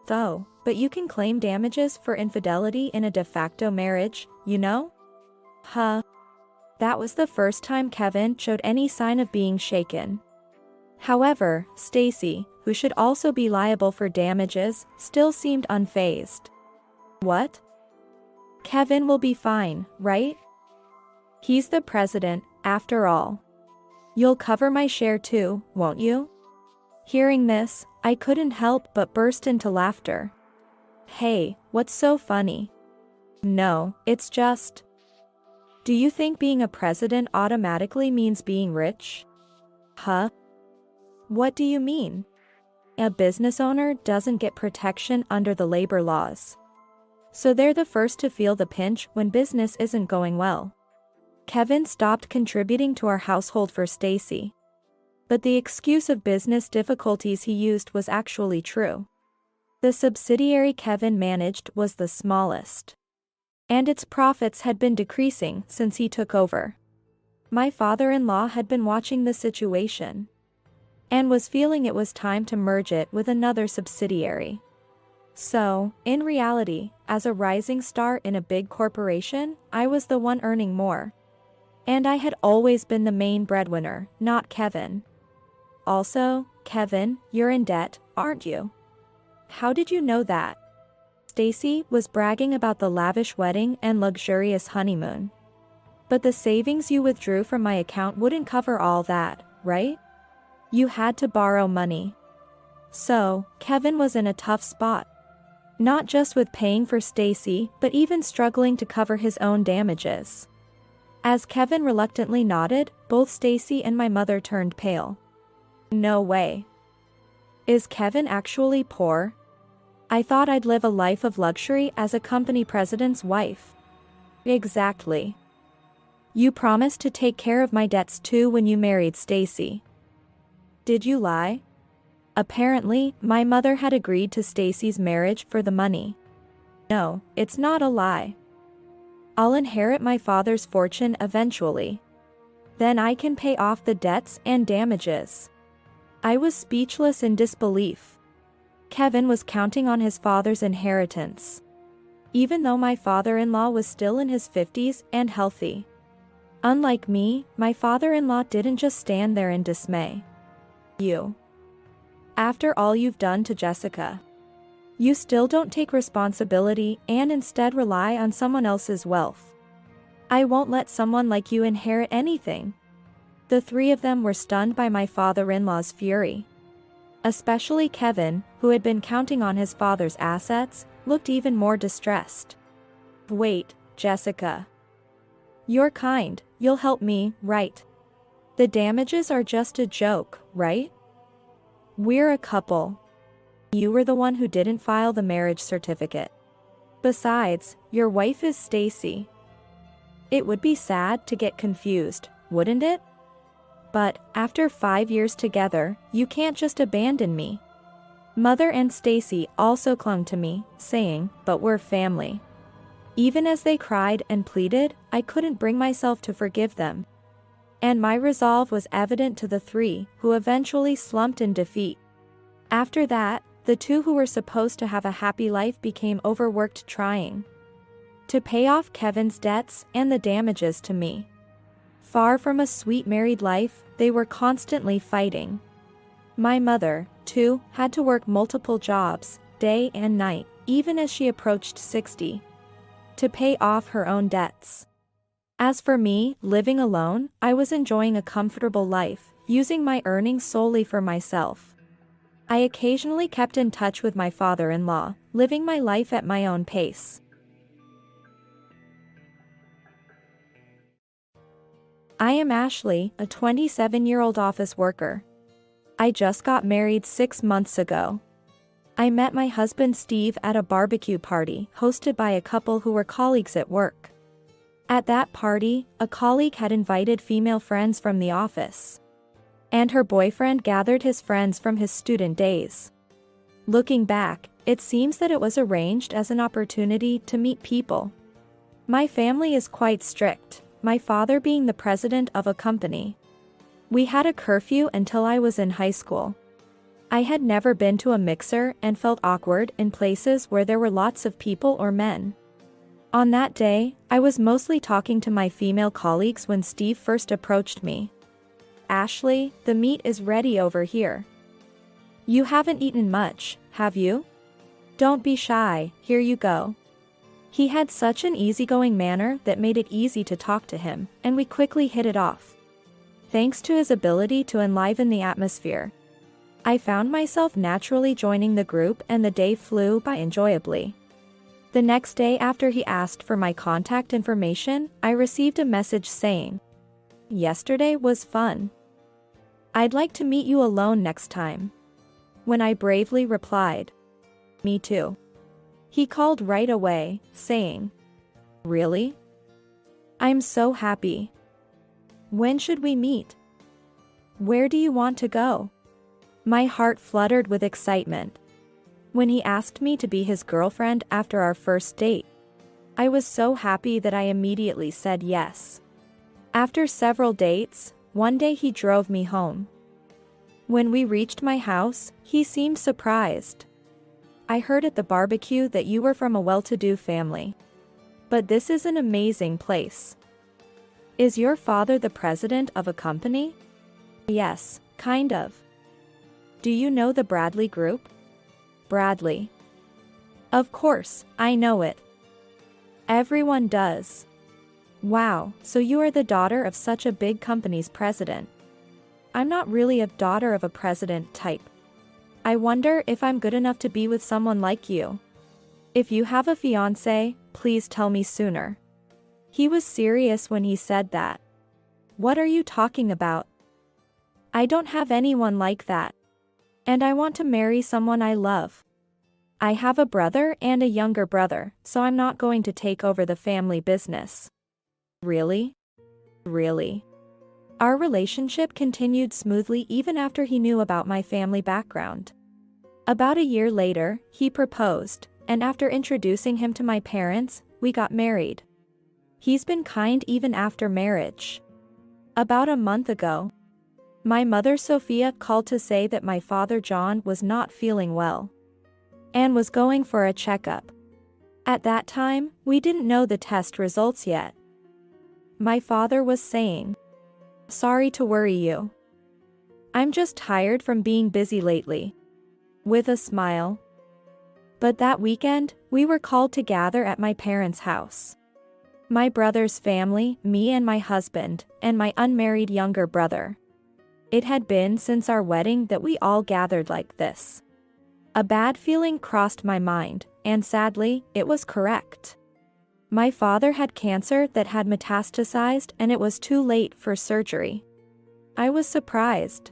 Though, but you can claim damages for infidelity in a de facto marriage, you know? Huh. That was the first time Kevin showed any sign of being shaken. However, Stacy, who should also be liable for damages, still seemed unfazed. What? Kevin will be fine, right? He's the president, after all. You'll cover my share too, won't you? Hearing this, I couldn't help but burst into laughter. Hey, what's so funny? No, it's just... Do you think being a president automatically means being rich? Huh? What do you mean? A business owner doesn't get protection under the labor laws. So they're the first to feel the pinch when business isn't going well. Kevin stopped contributing to our household for Stacy. But the excuse of business difficulties he used was actually true. The subsidiary Kevin managed was the smallest. And its profits had been decreasing since he took over. My father-in-law had been watching the situation. And was feeling it was time to merge it with another subsidiary. So, in reality, as a rising star in a big corporation, I was the one earning more. And I had always been the main breadwinner, not Kevin. Also, Kevin, you're in debt, aren't you? How did you know that? Stacy was bragging about the lavish wedding and luxurious honeymoon. But the savings you withdrew from my account wouldn't cover all that, right? You had to borrow money. So, Kevin was in a tough spot. Not just with paying for Stacy, but even struggling to cover his own damages. As Kevin reluctantly nodded, both Stacy and my mother turned pale. No way. Is Kevin actually poor? I thought I'd live a life of luxury as a company president's wife. Exactly. You promised to take care of my debts too when you married Stacy. Did you lie? Apparently, my mother had agreed to Stacy's marriage for the money. No, it's not a lie. I'll inherit my father's fortune eventually. Then I can pay off the debts and damages. I was speechless in disbelief. Kevin was counting on his father's inheritance. Even though my father-in-law was still in his 50s and healthy. Unlike me, my father-in-law didn't just stand there in dismay. You. After all you've done to Jessica. You still don't take responsibility and instead rely on someone else's wealth. I won't let someone like you inherit anything. The three of them were stunned by my father-in-law's fury. Especially Kevin, who had been counting on his father's assets, looked even more distressed. Wait, Jessica. You're kind, you'll help me, right? The damages are just a joke, right? We're a couple. You were the one who didn't file the marriage certificate. Besides, your wife is Stacy. It would be sad to get confused, wouldn't it? But, after 5 years together, you can't just abandon me. Mother and Stacy also clung to me, saying, but we're family. Even as they cried and pleaded, I couldn't bring myself to forgive them. And my resolve was evident to the three, who eventually slumped in defeat. After that, the two who were supposed to have a happy life became overworked trying to pay off Kevin's debts and the damages to me. Far from a sweet married life, they were constantly fighting. My mother, too, had to work multiple jobs, day and night, even as she approached 60, to pay off her own debts. As for me, living alone, I was enjoying a comfortable life, using my earnings solely for myself. I occasionally kept in touch with my father-in-law, living my life at my own pace. I am Ashley, a 27-year-old office worker. I just got married 6 months ago. I met my husband Steve at a barbecue party hosted by a couple who were colleagues at work. At that party, a colleague had invited female friends from the office, and her boyfriend gathered his friends from his student days. Looking back, it seems that it was arranged as an opportunity to meet people. My family is quite strict, my father being the president of a company. We had a curfew until I was in high school. I had never been to a mixer and felt awkward in places where there were lots of people or men. On that day, I was mostly talking to my female colleagues when Steve first approached me. Ashley, the meat is ready over here. You haven't eaten much, have you? Don't be shy, here you go. He had such an easygoing manner that made it easy to talk to him, and we quickly hit it off. Thanks to his ability to enliven the atmosphere, I found myself naturally joining the group and the day flew by enjoyably. The next day after he asked for my contact information, I received a message saying, "Yesterday was fun. I'd like to meet you alone next time." When I bravely replied, "Me too." He called right away, saying, "Really? I'm so happy. When should we meet? Where do you want to go?" My heart fluttered with excitement. When he asked me to be his girlfriend after our first date, I was so happy that I immediately said yes. After several dates, one day he drove me home. When we reached my house, he seemed surprised. "I heard at the barbecue that you were from a well-to-do family. But this is an amazing place. Is your father the president of a company?" "Yes, kind of." "Do you know the Bradley Group?" "Bradley. Of course, I know it. Everyone does." "Wow, so you are the daughter of such a big company's president." "I'm not really a daughter of a president type. I wonder if I'm good enough to be with someone like you. If you have a fiancé, please tell me sooner." He was serious when he said that. "What are you talking about? I don't have anyone like that. And I want to marry someone I love. I have a brother and a younger brother, so I'm not going to take over the family business." "Really? Really?" Our relationship continued smoothly even after he knew about my family background. About a year later, he proposed, and after introducing him to my parents, we got married. He's been kind even after marriage. About a month ago, my mother Sophia called to say that my father John was not feeling well and was going for a checkup. At that time, we didn't know the test results yet. My father was saying, "Sorry to worry you. I'm just tired from being busy lately," with a smile. But that weekend, we were called to gather at my parents' house. My brother's family, me and my husband, and my unmarried younger brother. It had been since our wedding that we all gathered like this. A bad feeling crossed my mind, and sadly, it was correct. My father had cancer that had metastasized and it was too late for surgery. I was surprised.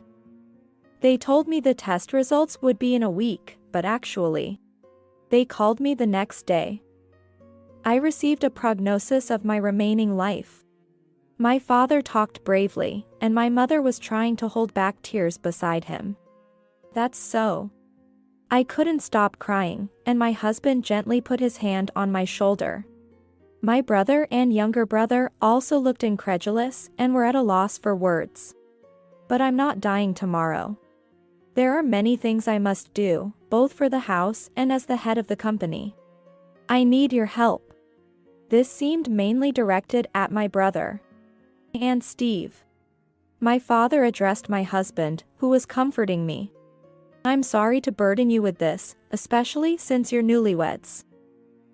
They told me the test results would be in a week, but actually, they called me the next day. I received a prognosis of my remaining life. My father talked bravely, and my mother was trying to hold back tears beside him. That's so. I couldn't stop crying, and my husband gently put his hand on my shoulder. My brother and younger brother also looked incredulous and were at a loss for words. But I'm not dying tomorrow. There are many things I must do, both for the house and as the head of the company. I need your help. This seemed mainly directed at my brother and Steve. My father addressed my husband, who was comforting me. I'm sorry to burden you with this, especially since you're newlyweds.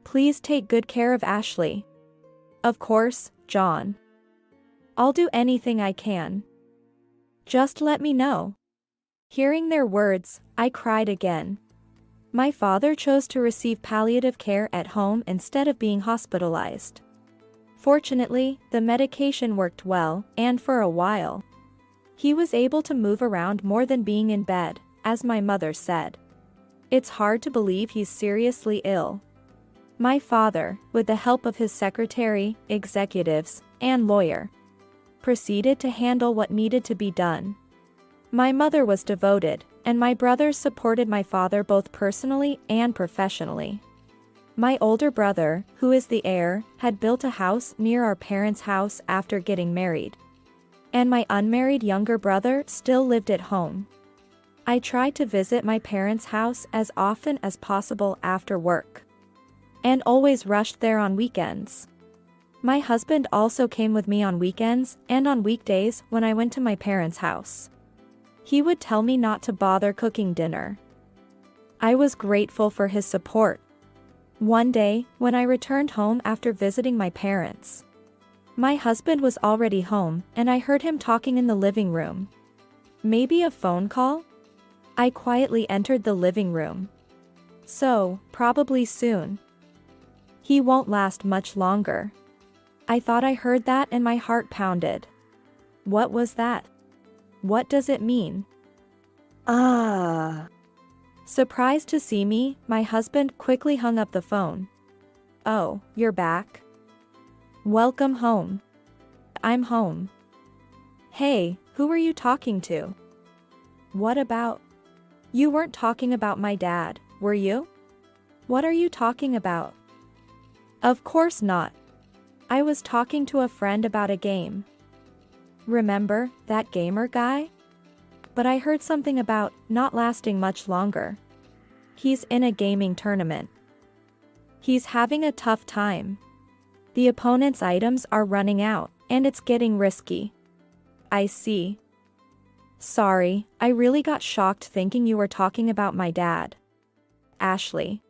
Please take good care of Ashley. Of course, John. I'll do anything I can. Just let me know. Hearing their words, I cried again. My father chose to receive palliative care at home instead of being hospitalized. Fortunately, the medication worked well, and for a while, he was able to move around more than being in bed, as my mother said. It's hard to believe he's seriously ill. My father, with the help of his secretary, executives, and lawyer, proceeded to handle what needed to be done. My mother was devoted, and my brothers supported my father both personally and professionally. My older brother, who is the heir, had built a house near our parents' house after getting married. And my unmarried younger brother still lived at home. I tried to visit my parents' house as often as possible after work, and always rushed there on weekends. My husband also came with me on weekends and on weekdays when I went to my parents' house. He would tell me not to bother cooking dinner. I was grateful for his support. One day, when I returned home after visiting my parents, my husband was already home, and I heard him talking in the living room. Maybe a phone call? I quietly entered the living room. So, probably soon. He won't last much longer. I thought I heard that and my heart pounded. What was that? What does it mean? Surprised to see me, my husband quickly hung up the phone. Oh, you're back? Welcome home. I'm home. Hey, who were you talking to? What about? You weren't talking about my dad, were you? What are you talking about? Of course not. I was talking to a friend about a game. Remember, that gamer guy? But I heard something about not lasting much longer. He's in a gaming tournament. He's having a tough time. The opponent's items are running out, and it's getting risky. I see. Sorry, I really got shocked thinking you were talking about my dad. Ashley.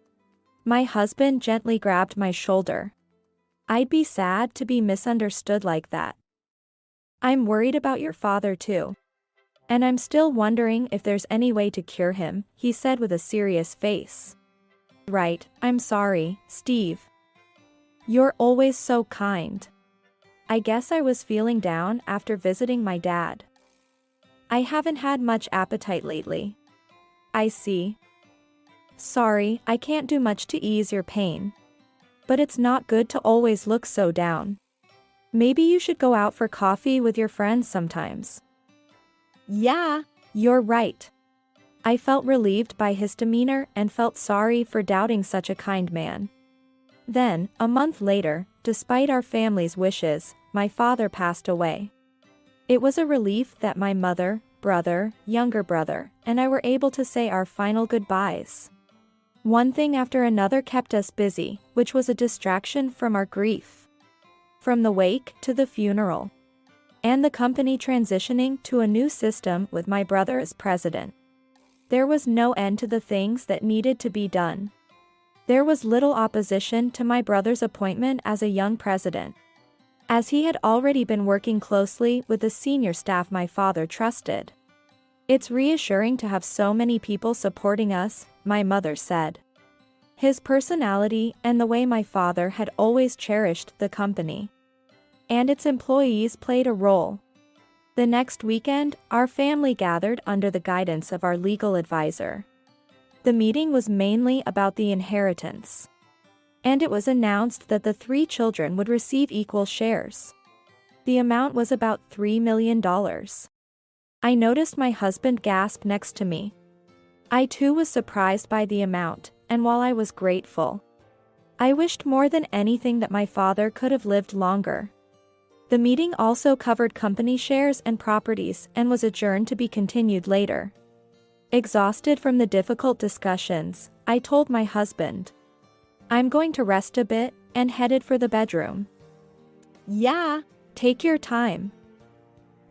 My husband gently grabbed my shoulder. I'd be sad to be misunderstood like that. I'm worried about your father too. And I'm still wondering if there's any way to cure him, he said with a serious face. Right, I'm sorry, Steve. You're always so kind. I guess I was feeling down after visiting my dad. I haven't had much appetite lately. I see. Sorry, I can't do much to ease your pain. But it's not good to always look so down. Maybe you should go out for coffee with your friends sometimes. Yeah. You're right. I felt relieved by his demeanor and felt sorry for doubting such a kind man. Then, a month later, despite our family's wishes, my father passed away. It was a relief that my mother, brother, younger brother, and I were able to say our final goodbyes. One thing after another kept us busy, which was a distraction from our grief. From the wake to the funeral. And the company transitioning to a new system with my brother as president. There was no end to the things that needed to be done. There was little opposition to my brother's appointment as a young president, as he had already been working closely with the senior staff my father trusted. It's reassuring to have so many people supporting us, my mother said. His personality and the way my father had always cherished the company and its employees played a role. The next weekend, our family gathered under the guidance of our legal advisor. The meeting was mainly about the inheritance, and it was announced that the 3 children would receive equal shares. The amount was about $3 million. I noticed my husband gasp next to me. I too was surprised by the amount, and while I was grateful, I wished more than anything that my father could have lived longer. The meeting also covered company shares and properties and was adjourned to be continued later. Exhausted from the difficult discussions, I told my husband, "I'm going to rest a bit," and headed for the bedroom. Yeah. Take your time.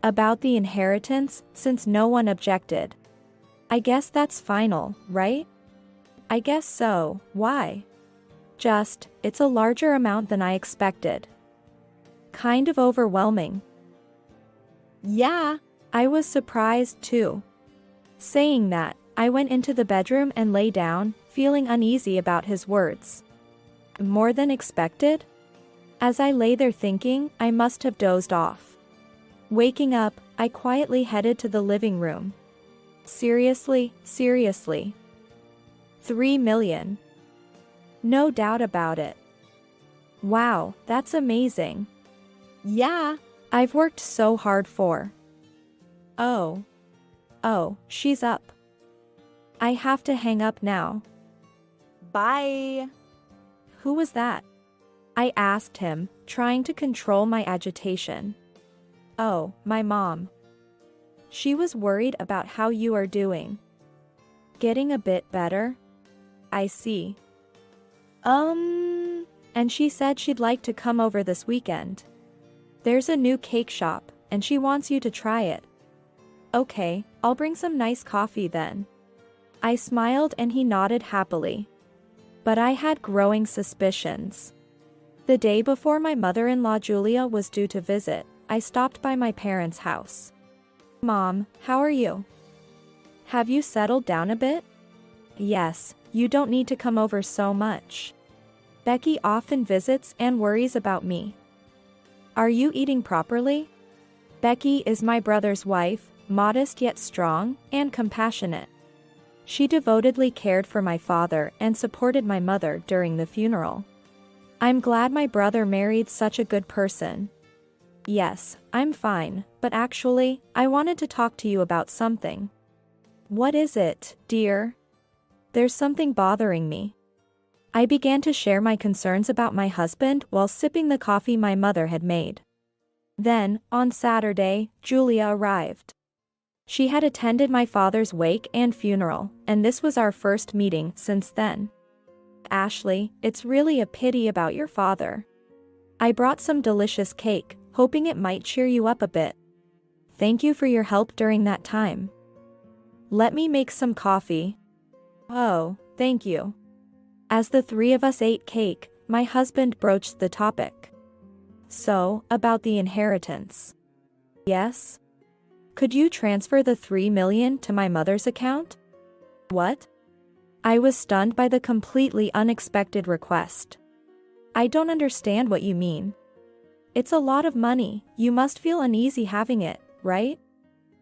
About the inheritance, since no one objected. I guess that's final, right? I guess so. Why? Just, it's a larger amount than I expected. Kind of overwhelming. Yeah. I was surprised too. Saying that, I went into the bedroom and lay down, feeling uneasy about his words. More than expected? As I lay there thinking, I must have dozed off. Waking up, I quietly headed to the living room. Seriously? 3 million. No doubt about it. Wow, that's amazing. Yeah. I've worked so hard for. Oh, she's up. I have to hang up now. Bye. Who was that? I asked him, trying to control my agitation. Oh, my mom. She was worried about how you are doing. Getting a bit better? I see. And she said she'd like to come over this weekend. There's a new cake shop, and she wants you to try it. Okay, I'll bring some nice coffee then. I smiled and he nodded happily. But I had growing suspicions. The day before my mother-in-law Julia was due to visit, I stopped by my parents' house. Mom, how are you? Have you settled down a bit? Yes, you don't need to come over so much. Becky often visits and worries about me. Are you eating properly? Becky is my brother's wife, modest yet strong, and compassionate. She devotedly cared for my father and supported my mother during the funeral. I'm glad my brother married such a good person. Yes, I'm fine, but actually, I wanted to talk to you about something. What is it, dear? There's something bothering me. I began to share my concerns about my husband while sipping the coffee my mother had made. Then, on Saturday, Julia arrived. She had attended my father's wake and funeral, and this was our first meeting since then. Ashley, it's really a pity about your father. I brought some delicious cake, hoping it might cheer you up a bit. Thank you for your help during that time. Let me make some coffee. Oh, thank you. As the 3 of us ate cake, my husband broached the topic. So, about the inheritance. Yes? Could you transfer the 3 million to my mother's account? What? I was stunned by the completely unexpected request. I don't understand what you mean. It's a lot of money, you must feel uneasy having it, right?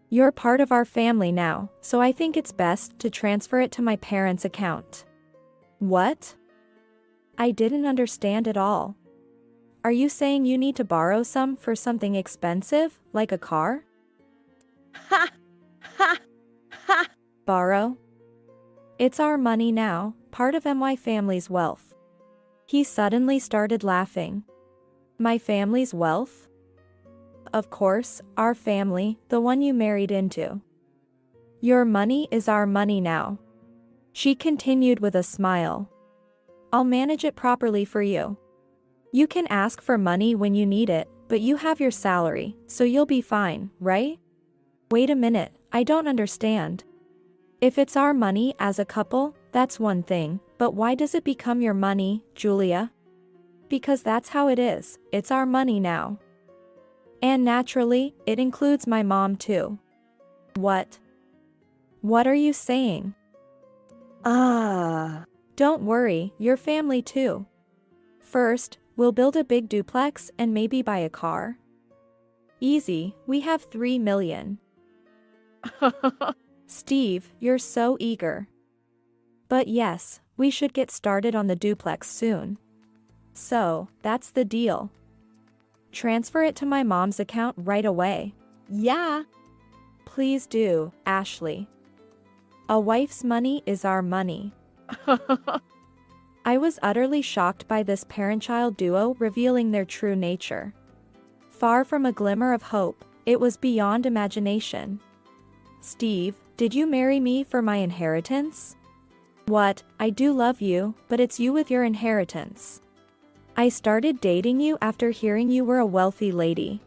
You're part of our family now, so I think it's best to transfer it to my parents' account. What? I didn't understand at all. Are you saying you need to borrow some for something expensive, like a car? Ha! Ha! Ha! Borrow? It's our money now, part of my family's wealth. He suddenly started laughing. My family's wealth? Of course, our family, the one you married into. Your money is our money now. She continued with a smile. I'll manage it properly for you. You can ask for money when you need it, but you have your salary, so you'll be fine, right? Wait a minute, I don't understand. If it's our money as a couple, that's one thing, but why does it become your money, Julia? Because that's how it is, it's our money now. And naturally, it includes my mom too. What? What are you saying? Don't worry, your family too. First, we'll build a big duplex and maybe buy a car. Easy, we have 3 million. Steve, you're so eager. But yes, we should get started on the duplex soon. So, that's the deal. Transfer it to my mom's account right away. Yeah. Please do, Ashley. A wife's money is our money. I was utterly shocked by this parent-child duo revealing their true nature. Far from a glimmer of hope, it was beyond imagination. Steve, did you marry me for my inheritance? What, I do love you, but it's you with your inheritance. I started dating you after hearing you were a wealthy lady.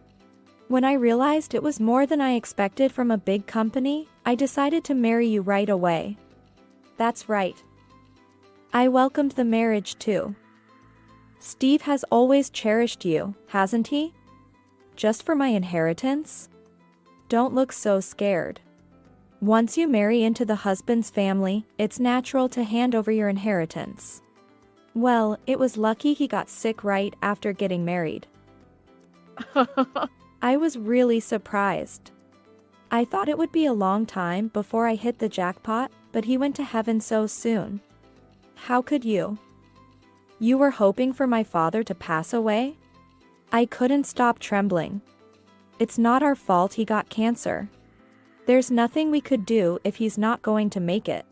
When I realized it was more than I expected from a big company, I decided to marry you right away. That's right. I welcomed the marriage too. Steve has always cherished you, hasn't he? Just for my inheritance? Don't look so scared. Once you marry into the husband's family, it's natural to hand over your inheritance. Well, it was lucky he got sick right after getting married. I was really surprised. I thought it would be a long time before I hit the jackpot, but he went to heaven so soon. How could you? You were hoping for my father to pass away? I couldn't stop trembling. It's not our fault he got cancer. There's nothing we could do if he's not going to make it.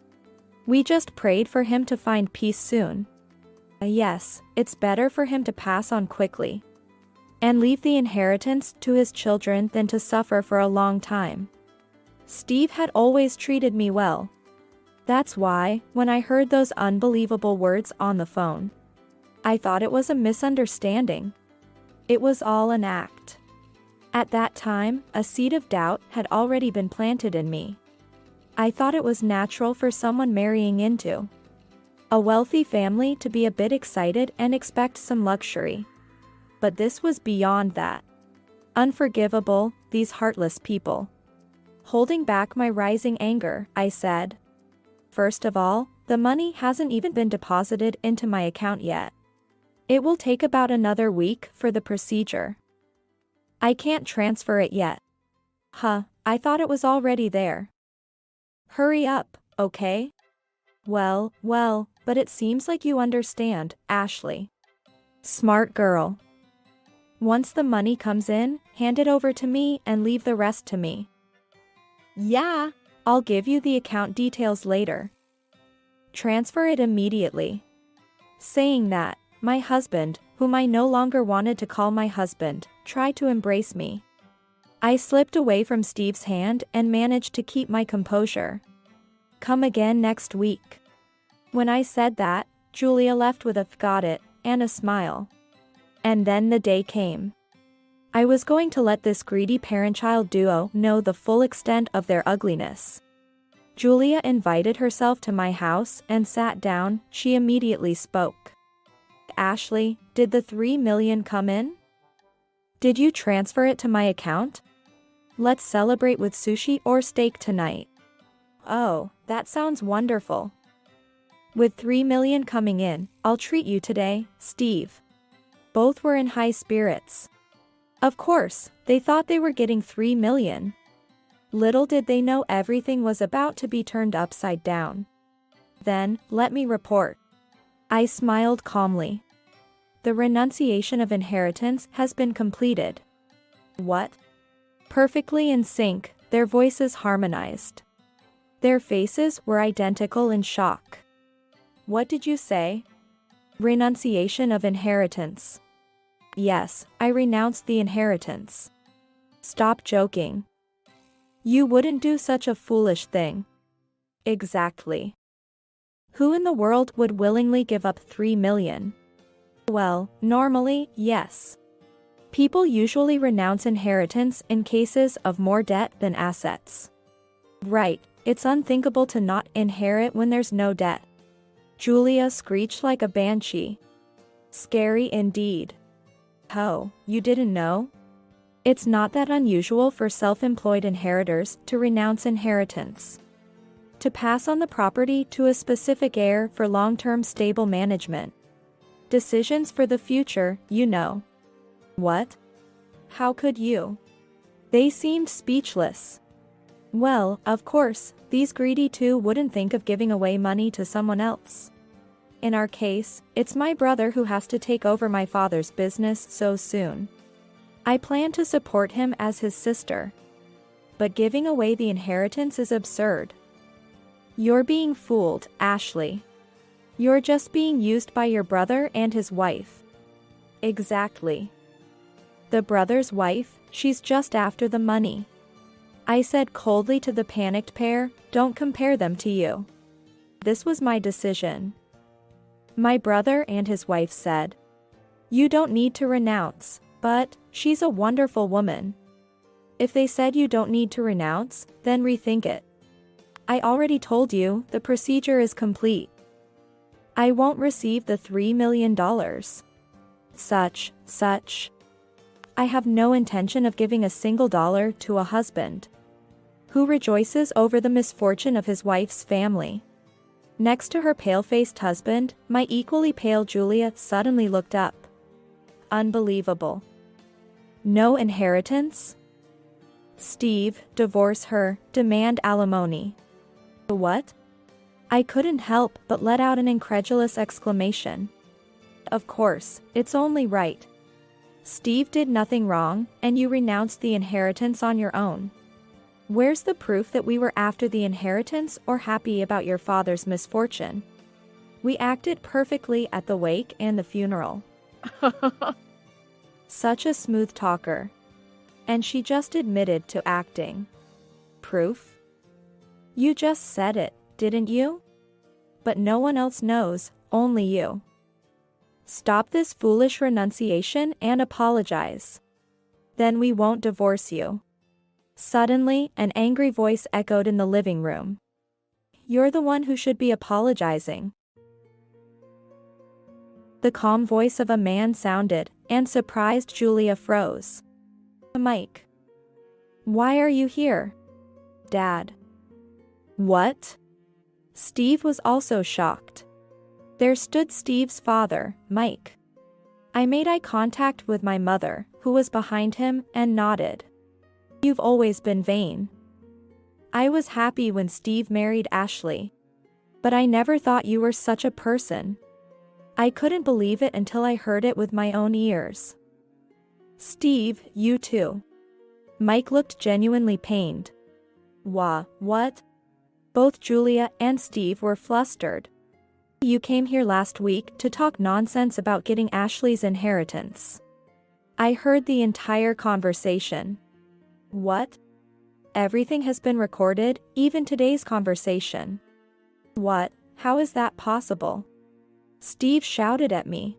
We just prayed for him to find peace soon. Yes, it's better for him to pass on quickly and leave the inheritance to his children than to suffer for a long time. Steve had always treated me well. That's why, when I heard those unbelievable words on the phone, I thought it was a misunderstanding. It was all an act. At that time, a seed of doubt had already been planted in me. I thought it was natural for someone marrying into a wealthy family to be a bit excited and expect some luxury. But this was beyond that. Unforgivable, these heartless people. Holding back my rising anger, I said, "First of all, the money hasn't even been deposited into my account yet. It will take about another week for the procedure. I can't transfer it yet." I thought it was already there. Hurry up, okay? Well, but it seems like you understand, Ashley. Smart girl. Once the money comes in, hand it over to me and leave the rest to me. Yeah. I'll give you the account details later. Transfer it immediately. Saying that, my husband, whom I no longer wanted to call my husband, tried to embrace me. I slipped away from Steve's hand and managed to keep my composure. Come again next week. When I said that, Julia left with a "got it" and a smile. And then the day came. I was going to let this greedy parent-child duo know the full extent of their ugliness. Julia invited herself to my house and sat down. She immediately spoke. Ashley, did the 3 million come in? Did you transfer it to my account? Let's celebrate with sushi or steak tonight. Oh, that sounds wonderful. With 3 million coming in, I'll treat you today, Steve. Both were in high spirits. Of course, they thought they were getting 3 million. Little did they know everything was about to be turned upside down. Then, let me report. I smiled calmly. The renunciation of inheritance has been completed. What? Perfectly in sync, their voices harmonized. Their faces were identical in shock. What did you say? Renunciation of inheritance. Yes, I renounced the inheritance. Stop joking. You wouldn't do such a foolish thing. Exactly. Who in the world would willingly give up 3 million? Well, normally, yes. People usually renounce inheritance in cases of more debt than assets. Right, it's unthinkable to not inherit when there's no debt. Julia screeched like a banshee. Scary indeed. Oh, you didn't know? It's not that unusual for self-employed inheritors to renounce inheritance. To pass on the property to a specific heir for long-term stable management. Decisions for the future, you know. What? How could you? They seemed speechless. Well, of course, these greedy two wouldn't think of giving away money to someone else. In our case, it's my brother who has to take over my father's business so soon. I plan to support him as his sister. But giving away the inheritance is absurd. You're being fooled, Ashley. You're just being used by your brother and his wife. Exactly. The brother's wife, she's just after the money. I said coldly to the panicked pair, don't compare them to you. This was my decision. My brother and his wife said, you don't need to renounce, but she's a wonderful woman. If they said you don't need to renounce, then rethink it. I already told you, the procedure is complete. I won't receive the $3 million. Such. I have no intention of giving a single dollar to a husband who rejoices over the misfortune of his wife's family. Next to her pale-faced husband, my equally pale Julia suddenly looked up. Unbelievable. No inheritance? Steve, divorce her, demand alimony. What? I couldn't help but let out an incredulous exclamation. Of course, it's only right. Steve did nothing wrong, and you renounced the inheritance on your own. Where's the proof that we were after the inheritance or happy about your father's misfortune? We acted perfectly at the wake and the funeral. Such a smooth talker. And she just admitted to acting. Proof? You just said it, didn't you? But no one else knows, only you. Stop this foolish renunciation and apologize. Then we won't divorce you. Suddenly, an angry voice echoed in the living room. You're the one who should be apologizing. The calm voice of a man sounded, and surprised Julia froze. Mike. Why are you here? Dad. What? Steve was also shocked. There stood Steve's father, Mike. I made eye contact with my mother, who was behind him, and nodded. You've always been vain. I was happy when Steve married Ashley. But I never thought you were such a person. I couldn't believe it until I heard it with my own ears. Steve, you too. Mike looked genuinely pained. What? Both Julia and Steve were flustered. You came here last week to talk nonsense about getting Ashley's inheritance. I heard the entire conversation. What? Everything has been recorded, even today's conversation. What? How is that possible? Steve shouted at me.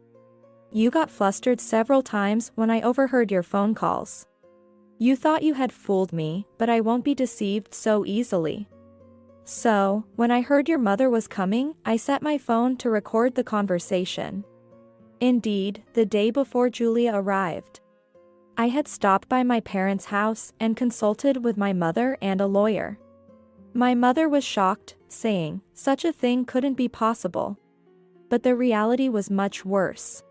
You got flustered several times when I overheard your phone calls. You thought you had fooled me, but I won't be deceived so easily. So, when I heard your mother was coming, I set my phone to record the conversation. Indeed, the day before Julia arrived, I had stopped by my parents' house and consulted with my mother and a lawyer. My mother was shocked, saying, such a thing couldn't be possible. But the reality was much worse.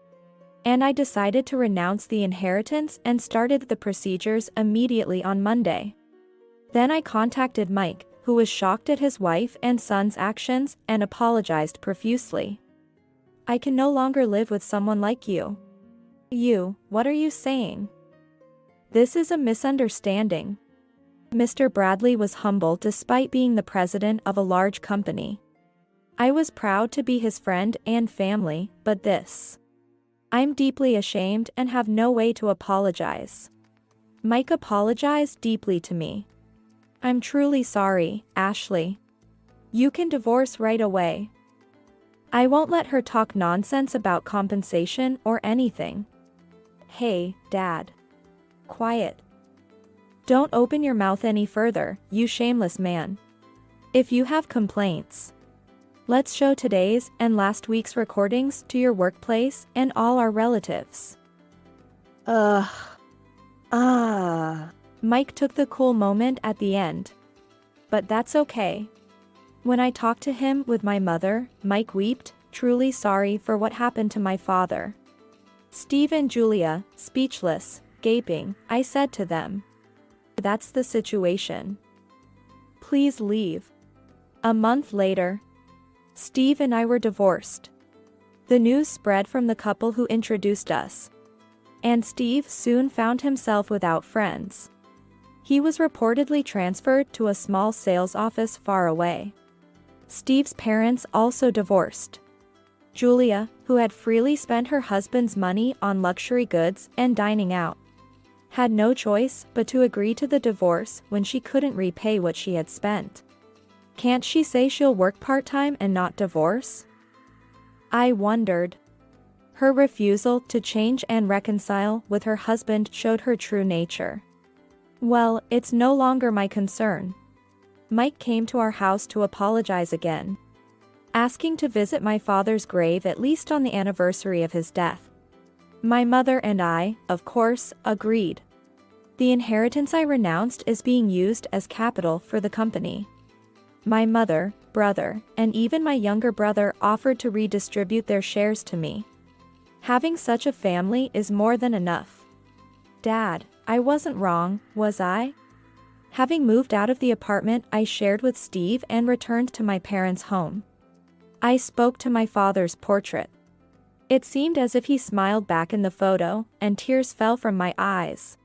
And I decided to renounce the inheritance and started the procedures immediately on Monday. Then I contacted Mike, who was shocked at his wife and son's actions and apologized profusely. I can no longer live with someone like you. What are you saying? This is a misunderstanding. Mr. Bradley was humble despite being the president of a large company. I was proud to be his friend and family, but this. I'm deeply ashamed and have no way to apologize. Mike apologized deeply to me. I'm truly sorry, Ashley. You can divorce right away. I won't let her talk nonsense about compensation or anything. Hey, Dad. Quiet. Don't open your mouth any further, you shameless man. If you have complaints, let's show today's and last week's recordings to your workplace and all our relatives. Mike took the cool moment at the end. But that's okay. When I talked to him with my mother, Mike wept, truly sorry for what happened to my father. Steve and Julia, speechless, gaping, I said to them, "That's the situation. Please leave." A month later, Steve and I were divorced. The news spread from the couple who introduced us. And Steve soon found himself without friends. He was reportedly transferred to a small sales office far away. Steve's parents also divorced. Julia, who had freely spent her husband's money on luxury goods and dining out, had no choice but to agree to the divorce when she couldn't repay what she had spent. Can't she say she'll work part-time and not divorce? I wondered. Her refusal to change and reconcile with her husband showed her true nature. Well, it's no longer my concern. Mike came to our house to apologize again, asking to visit my father's grave at least on the anniversary of his death. My mother and I, of course, agreed. The inheritance I renounced is being used as capital for the company. My mother, brother, and even my younger brother offered to redistribute their shares to me. Having such a family is more than enough. Dad, I wasn't wrong, was I? Having moved out of the apartment I shared with Steve and returned to my parents' home, I spoke to my father's portrait. It seemed as if he smiled back in the photo, and tears fell from my eyes.